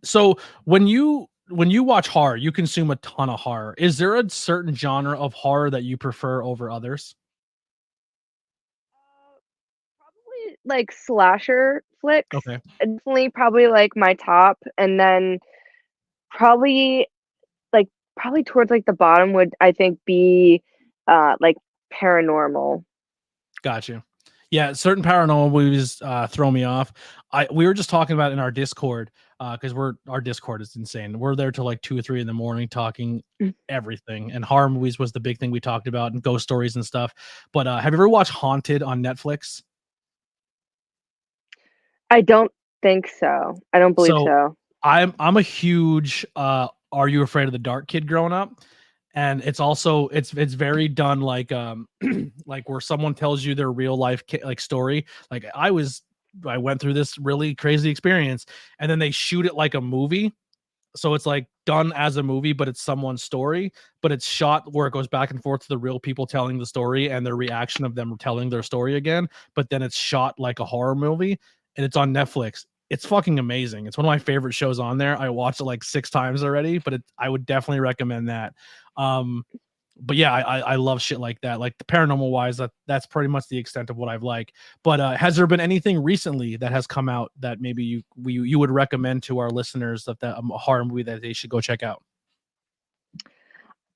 So when you watch horror, you consume a ton of horror. Is there a certain genre of horror that you prefer over others? Probably like slasher flicks. Okay. Definitely probably like my top, and then probably towards like the bottom would I think be like paranormal. Got you. Yeah, certain paranormal movies throw me off. We were just talking about in our Discord because our Discord is insane. We're there till like 2 or 3 in the morning talking everything, and horror movies was the big thing we talked about, and ghost stories and stuff. But have you ever watched Haunted on Netflix? I don't think so. I don't believe so. I'm a huge Are You Afraid of the Dark kid growing up. And it's also it's very done like like where someone tells you their real life like story. Like I went through this really crazy experience, and then they shoot it like a movie. So it's like done as a movie, but it's someone's story, but it's shot where it goes back and forth to the real people telling the story and their reaction of them telling their story again. But then it's shot like a horror movie, and it's on Netflix. It's fucking amazing. It's one of my favorite shows on there. I watched it like 6 times already, but I would definitely recommend that. But yeah, I love shit like that. Like the paranormal wise, that's pretty much the extent of what I've liked. But has there been anything recently that has come out that maybe you would recommend to our listeners of that a horror movie that they should go check out?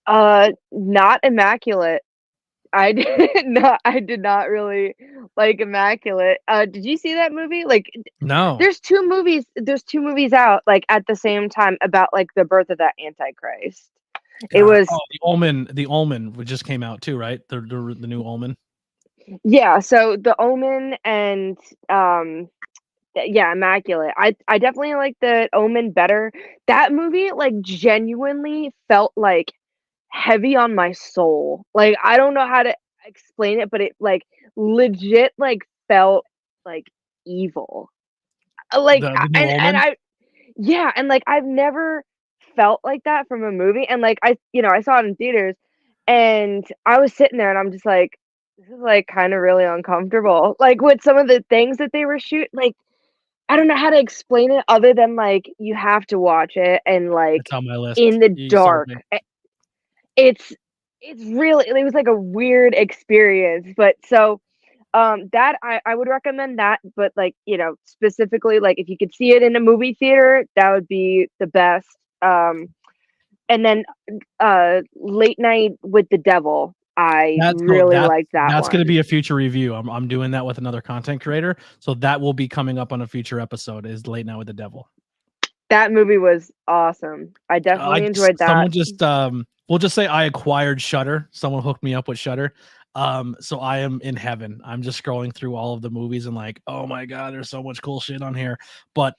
Not Immaculate. I did not really like Immaculate. Did you see that movie? Like, no. There's two movies out like at the same time about like the birth of that Antichrist. It was the Omen just came out too, right? The new Omen. Yeah, so the Omen and Immaculate. I definitely like the Omen better. That movie like genuinely felt like heavy on my soul. Like I don't know how to explain it, but it like legit like felt like evil. Like and like I've never felt like that from a movie, and like I saw it in theaters, and I was sitting there and I'm just like, this is like kind of really uncomfortable, like with some of the things that they were shooting. Like I don't know how to explain it other than like you have to watch it, and like it's on my list. In the dark. It's really, it was like a weird experience, but so that I would recommend that, but like specifically like if you could see it in a movie theater, that would be the best. And then Late Night with the Devil, I really liked that. That's going to be a future review. I'm doing that with another content creator, so that will be coming up on a future episode. Is Late Night with the Devil. That movie was awesome. I definitely enjoyed that. Someone just we'll just say I acquired Shudder. Someone hooked me up with Shudder. So I am in heaven. I'm just scrolling through all of the movies and like, oh my god, there's so much cool shit on here. But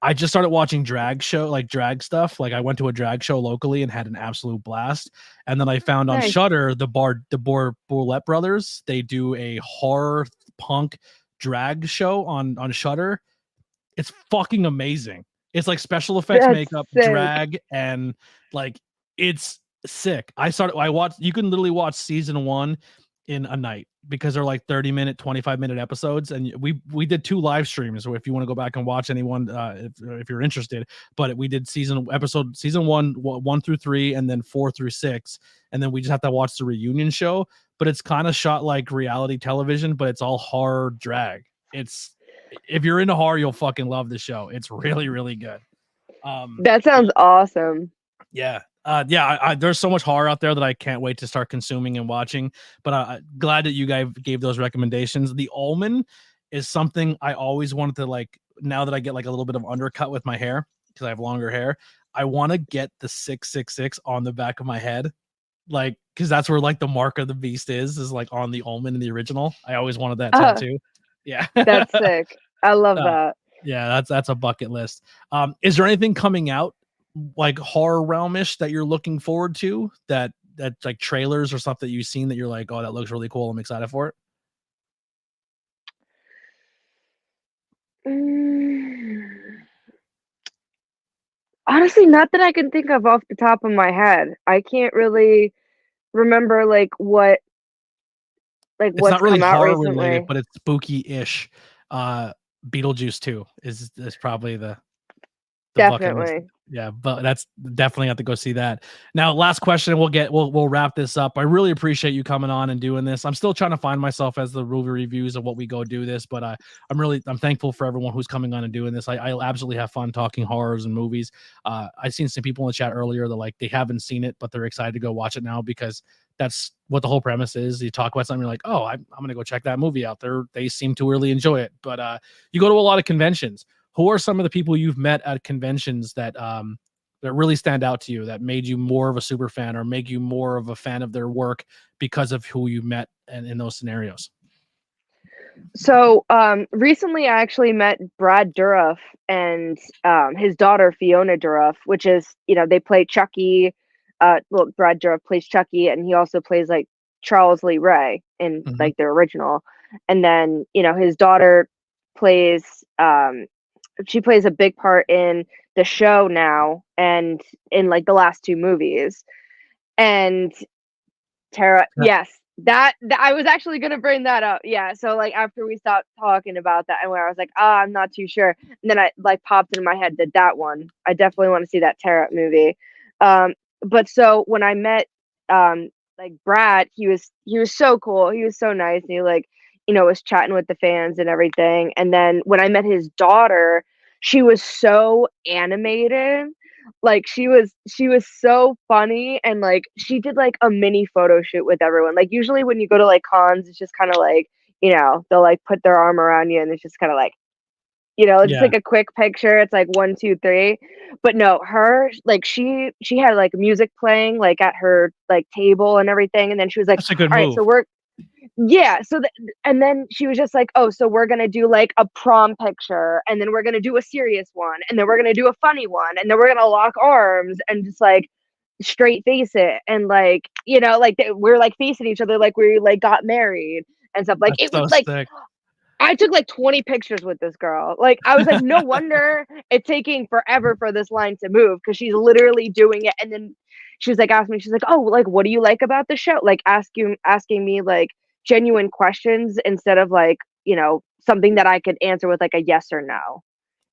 I just started watching drag stuff. Like I went to a drag show locally and had an absolute blast. And then I found on Nice. Shudder the Bourlette brothers. They do a horror punk drag show on Shudder. It's fucking amazing. It's like special effects, That's makeup, sick. drag, and like it's sick. I watched, you can literally watch season 1 in a night because they're like 30-minute, 25-minute episodes. And we did 2 live streams. So if you want to go back and watch anyone, if you're interested, but we did season 1 through 3, and then 4 through 6. And then we just have to watch the reunion show, but it's kind of shot like reality television, but it's all horror drag. If you're into horror, you'll fucking love the show. It's really, really good. That sounds awesome. Yeah. There's so much horror out there that I can't wait to start consuming and watching. But I'm glad that you guys gave those recommendations. The Omen is something I always wanted to like. Now that I get like a little bit of undercut with my hair because I have longer hair, I want to get the 666 on the back of my head, like because that's where like the mark of the beast is like on the Omen in the original. I always wanted that tattoo. Yeah, That's sick. I love that. Yeah, that's a bucket list. Is there anything coming out like horror realmish that you're looking forward to that like trailers or something that you've seen that you're like, oh, that looks really cool, I'm excited for it? Honestly, not that I can think of off the top of my head. I can't really remember It's what's not really come out horror recently. related, but it's spooky-ish. Beetlejuice 2 is probably the bucket list. Definitely. Yeah, but that's definitely have to go see that. Now, last question. We'll wrap this up. I really appreciate you coming on and doing this. I'm still trying to find myself as the movie reviews of what we go do this, but I'm thankful for everyone who's coming on and doing this. I absolutely have fun talking horrors and movies. I've seen some people in the chat earlier that like they haven't seen it, but they're excited to go watch it now because that's what the whole premise is. You talk about something, you're like, oh, I'm gonna go check that movie out. They seem to really enjoy it. But you go to a lot of conventions. Who are some of the people you've met at conventions that really stand out to you, that made you more of a super fan or make you more of a fan of their work because of who you met in those scenarios? So recently I actually met Brad Dourif and his daughter Fiona Dourif, which is, they play Chucky. Brad Dourif plays Chucky, and he also plays like Charles Lee Ray in like the original. And then, his daughter plays she plays a big part in the show now and in like the last 2 movies. And Tara, yes, that I was actually gonna bring that up. Yeah, so like after we stopped talking about that, and where I was like, I'm not too sure, and then I like popped in my head that one I definitely want to see that Tara movie. But so when I met like Brad, he was so cool. He was so nice, and he like was chatting with the fans and everything. And then when I met his daughter, she was so animated. Like she was so funny, and like she did like a mini photo shoot with everyone. Like usually when you go to like cons, it's just kind of like, they'll like put their arm around you and it's just kind of like, it's just like a quick picture. It's like 1, 2, 3. But no, her like she had like music playing like at her like table and everything. And then she was like, that's a good all move. Right, so we're and then she was just like, oh, so we're gonna do like a prom picture, and then we're gonna do a serious one, and then we're gonna do a funny one, and then we're gonna lock arms and just like straight face it, and like like we're like facing each other like we like got married and stuff. Like That's it was so like sick. I took like 20 pictures with this girl. Like I was like, no wonder it's taking forever for this line to move, because she's literally doing it. And then she was like asking me, she's like, oh, like what do you like about the show? Like asking me like genuine questions instead of like, something that I could answer with like a yes or no.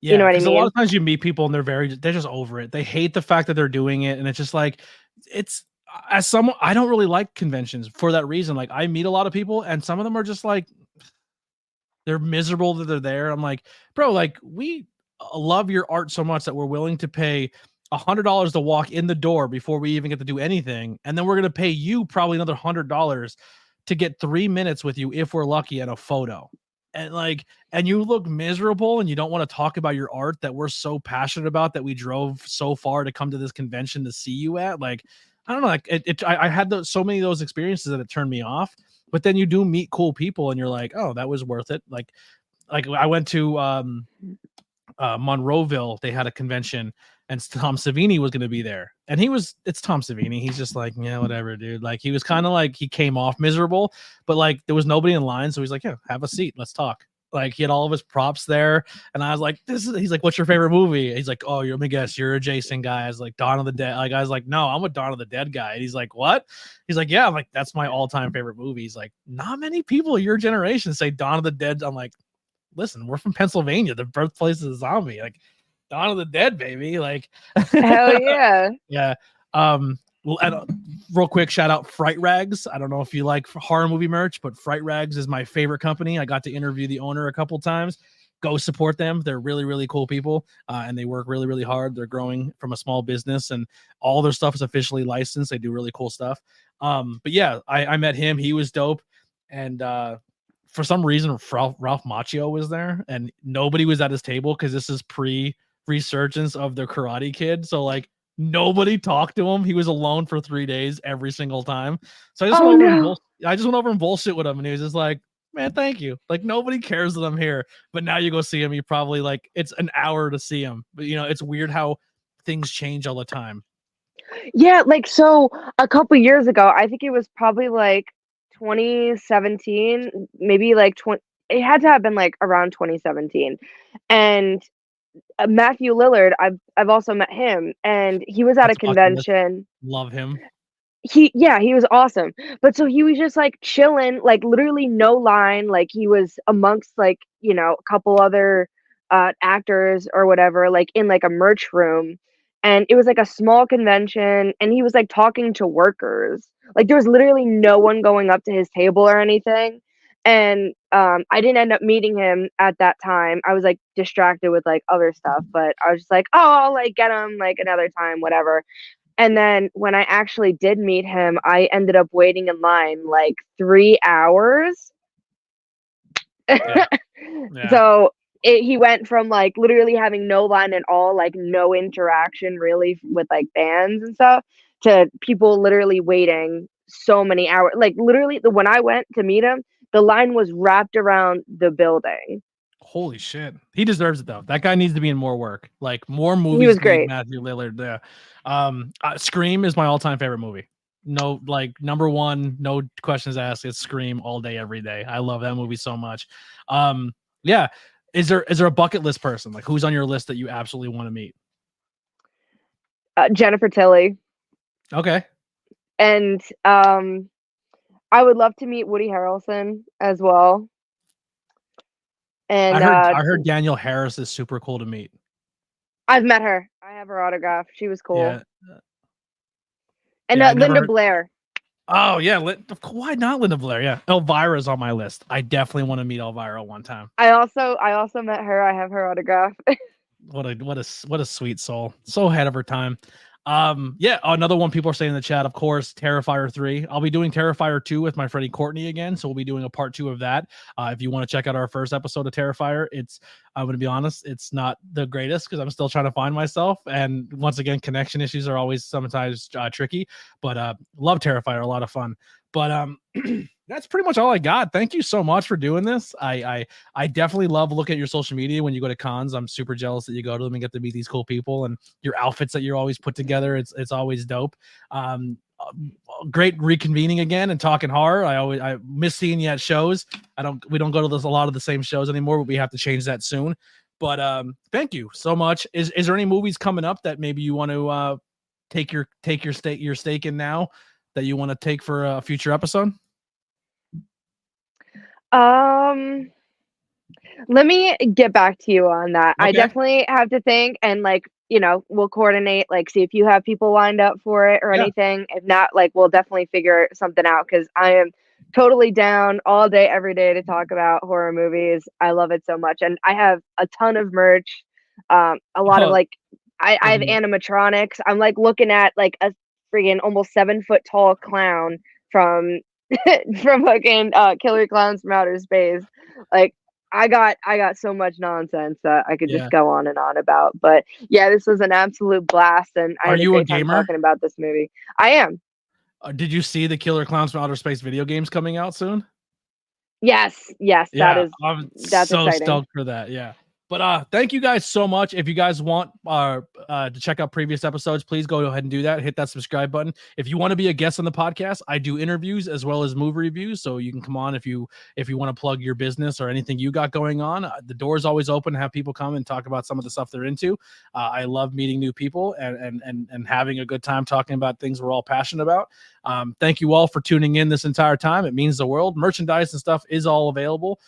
Yeah, You know what I because mean? a lot of times you meet people and they're just over it. They hate the fact that they're doing it, and it's just like as someone, I don't really like conventions for that reason. Like I meet a lot of people, and some of them are just like they're miserable that they're there. I'm like, bro, like we love your art so much that we're willing to pay $100 to walk in the door before we even get to do anything, and then we're gonna pay you probably another $100 to get 3 minutes with you if we're lucky at a photo. And you look miserable and you don't want to talk about your art that we're so passionate about, that we drove so far to come to this convention to see you at. Like, I don't know, like I had so many of those experiences that it turned me off. but then you do meet cool people and you're like, oh, that was worth it. Like I went to Monroeville. They had a convention and Tom Savini was going to be there, and it's Tom Savini. He's just like, yeah, whatever, dude. Like he was kind of like, he came off miserable, but like there was nobody in line. So he's like, yeah, have a seat. Let's talk. Like he had all of his props there. And I was like, he's like, what's your favorite movie? He's like, oh, let me guess, you're a Jason guy. I was like, Dawn of the Dead. Like, I was like, no, I'm a Dawn of the Dead guy. And he's like, what? He's like, yeah. I'm like, that's my all-time favorite movie. He's like, not many people your generation say Dawn of the Dead. I'm like, listen, we're from Pennsylvania, the birthplace of the zombie. Like, Dawn of the Dead, baby. Like, hell yeah. Yeah. Real quick, shout out Fright Rags. I don't know if you like horror movie merch, but Fright Rags is my favorite company. I got to interview the owner a couple times. Go support them. They're really, really cool people, and they work really, really hard. They're growing from a small business, and all their stuff is officially licensed. They do really cool stuff. But yeah, I met him. He was dope, and for some reason, Ralph Macchio was there, and nobody was at his table because this is pre-resurgence of the Karate Kid. So like, nobody talked to him. He was alone for 3 days every single time. So I just went over and bullshit with him, and he was just like, man, thank you. Like, nobody cares that I'm here. But now you go see him, you probably like, it's an hour to see him. But it's weird how things change all the time. Yeah, like, so a couple years ago, I think it was probably like 2017, maybe like it had to have been like around 2017. And Matthew Lillard, I've also met him, and he was at a convention. Love him. He was awesome. But so he was just like chilling, like literally no line. Like he was amongst like, a couple other actors or whatever, like in like a merch room. And it was like a small convention, and he was like talking to workers. Like there was literally no one going up to his table or anything. And I didn't end up meeting him at that time. I was like distracted with like other stuff, but I was just like, oh, I'll like get him like another time, whatever. And then when I actually did meet him, I ended up waiting in line like 3 hours. Yeah. Yeah. So he went from like literally having no line at all, like no interaction really with like fans and stuff, to people literally waiting so many hours. Like literally, when I went to meet him, the line was wrapped around the building. Holy shit. He deserves it though. That guy needs to be in more work. Like more movies. He was great. Matthew Lillard. Yeah. Scream is my all-time favorite movie. No, like number one, no questions asked. It's Scream all day, every day. I love that movie so much. Yeah. Is there a bucket list person? Like who's on your list that you absolutely want to meet? Jennifer Tilly. Okay. And I would love to meet Woody Harrelson as well. And I heard Danielle Harris is super cool to meet. I've met her. I have her autograph. She was cool. Yeah. And Linda Blair. Oh yeah, why not Linda Blair? Yeah, Elvira's on my list. I definitely want to meet Elvira one time. I also met her. I have her autograph. What a sweet soul. So ahead of her time. Yeah, another one people are saying in the chat, of course, Terrifier 3. I'll be doing Terrifier 2 with my Freddie Courtney again, so we'll be doing a part 2 of that. If you want to check out our first episode of Terrifier, I'm going to be honest, it's not the greatest because I'm still trying to find myself, and once again, connection issues are always sometimes tricky, but love Terrifier, a lot of fun. But that's pretty much all I got. Thank you so much for doing this. I definitely love looking at your social media when you go to cons. I'm super jealous that you go to them and get to meet these cool people, and your outfits that you're always put together. It's always dope. Great reconvening again and talking horror. I miss seeing you at shows. We don't go to a lot of the same shows anymore, but we have to change that soon. But thank you so much. Is there any movies coming up that maybe you want to take your stake in now that you want to take for a future episode? Let me get back to you on that. Okay. I definitely have to think, and like, we'll coordinate, like see if you have people lined up for it or anything. If not, like we'll definitely figure something out, because I am totally down all day, every day to talk about horror movies. I love it so much. And I have a ton of merch. A lot of like, I have animatronics. I'm like looking at like a friggin' almost 7 foot tall clown from fucking Killer Clowns from Outer Space. Like I got so much nonsense that I could just go on and on about. But yeah, this was an absolute blast, and I had a great time talking about this movie. I am. Did you see the Killer Clowns from Outer Space video games coming out soon? Yes, I'm that's so exciting. stoked for that. Yeah. But thank you guys so much. If you guys want to check out previous episodes, please go ahead and do that. Hit that subscribe button. If you want to be a guest on the podcast, I do interviews as well as movie reviews. So you can come on if you want to plug your business or anything you got going on. The door is always open to have people come and talk about some of the stuff they're into. I love meeting new people and having a good time talking about things we're all passionate about. Thank you all for tuning in this entire time. It means the world. Merchandise and stuff is all available.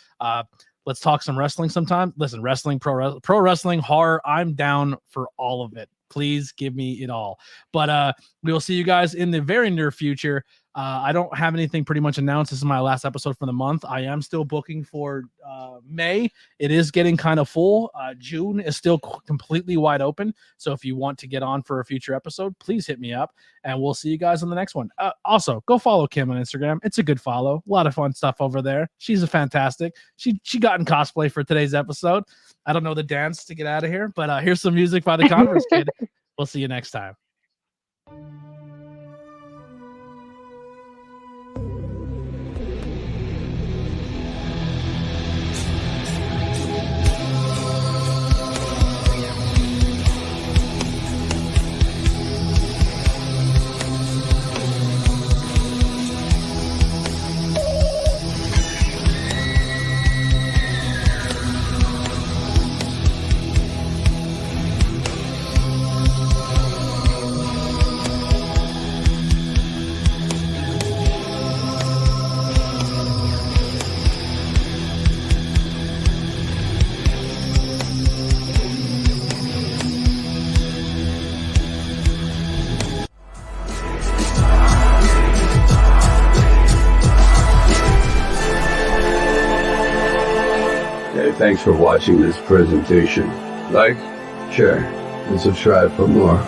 Let's talk some wrestling sometime. Listen, wrestling, pro wrestling, horror, I'm down for all of it. Please give me it all. But we will see you guys in the very near future. I don't have anything pretty much announced. This is my last episode for the month. I am still booking for May. It is getting kind of full. June is still completely wide open. So if you want to get on for a future episode, please hit me up and we'll see you guys on the next one. Also, go follow Kim on Instagram. It's a good follow. A lot of fun stuff over there. She's a fantastic. She got in cosplay for today's episode. I don't know the dance to get out of here, but here's some music by the Converse Kid. We'll see you next time. Thanks for watching this presentation. Like, share, and subscribe for more.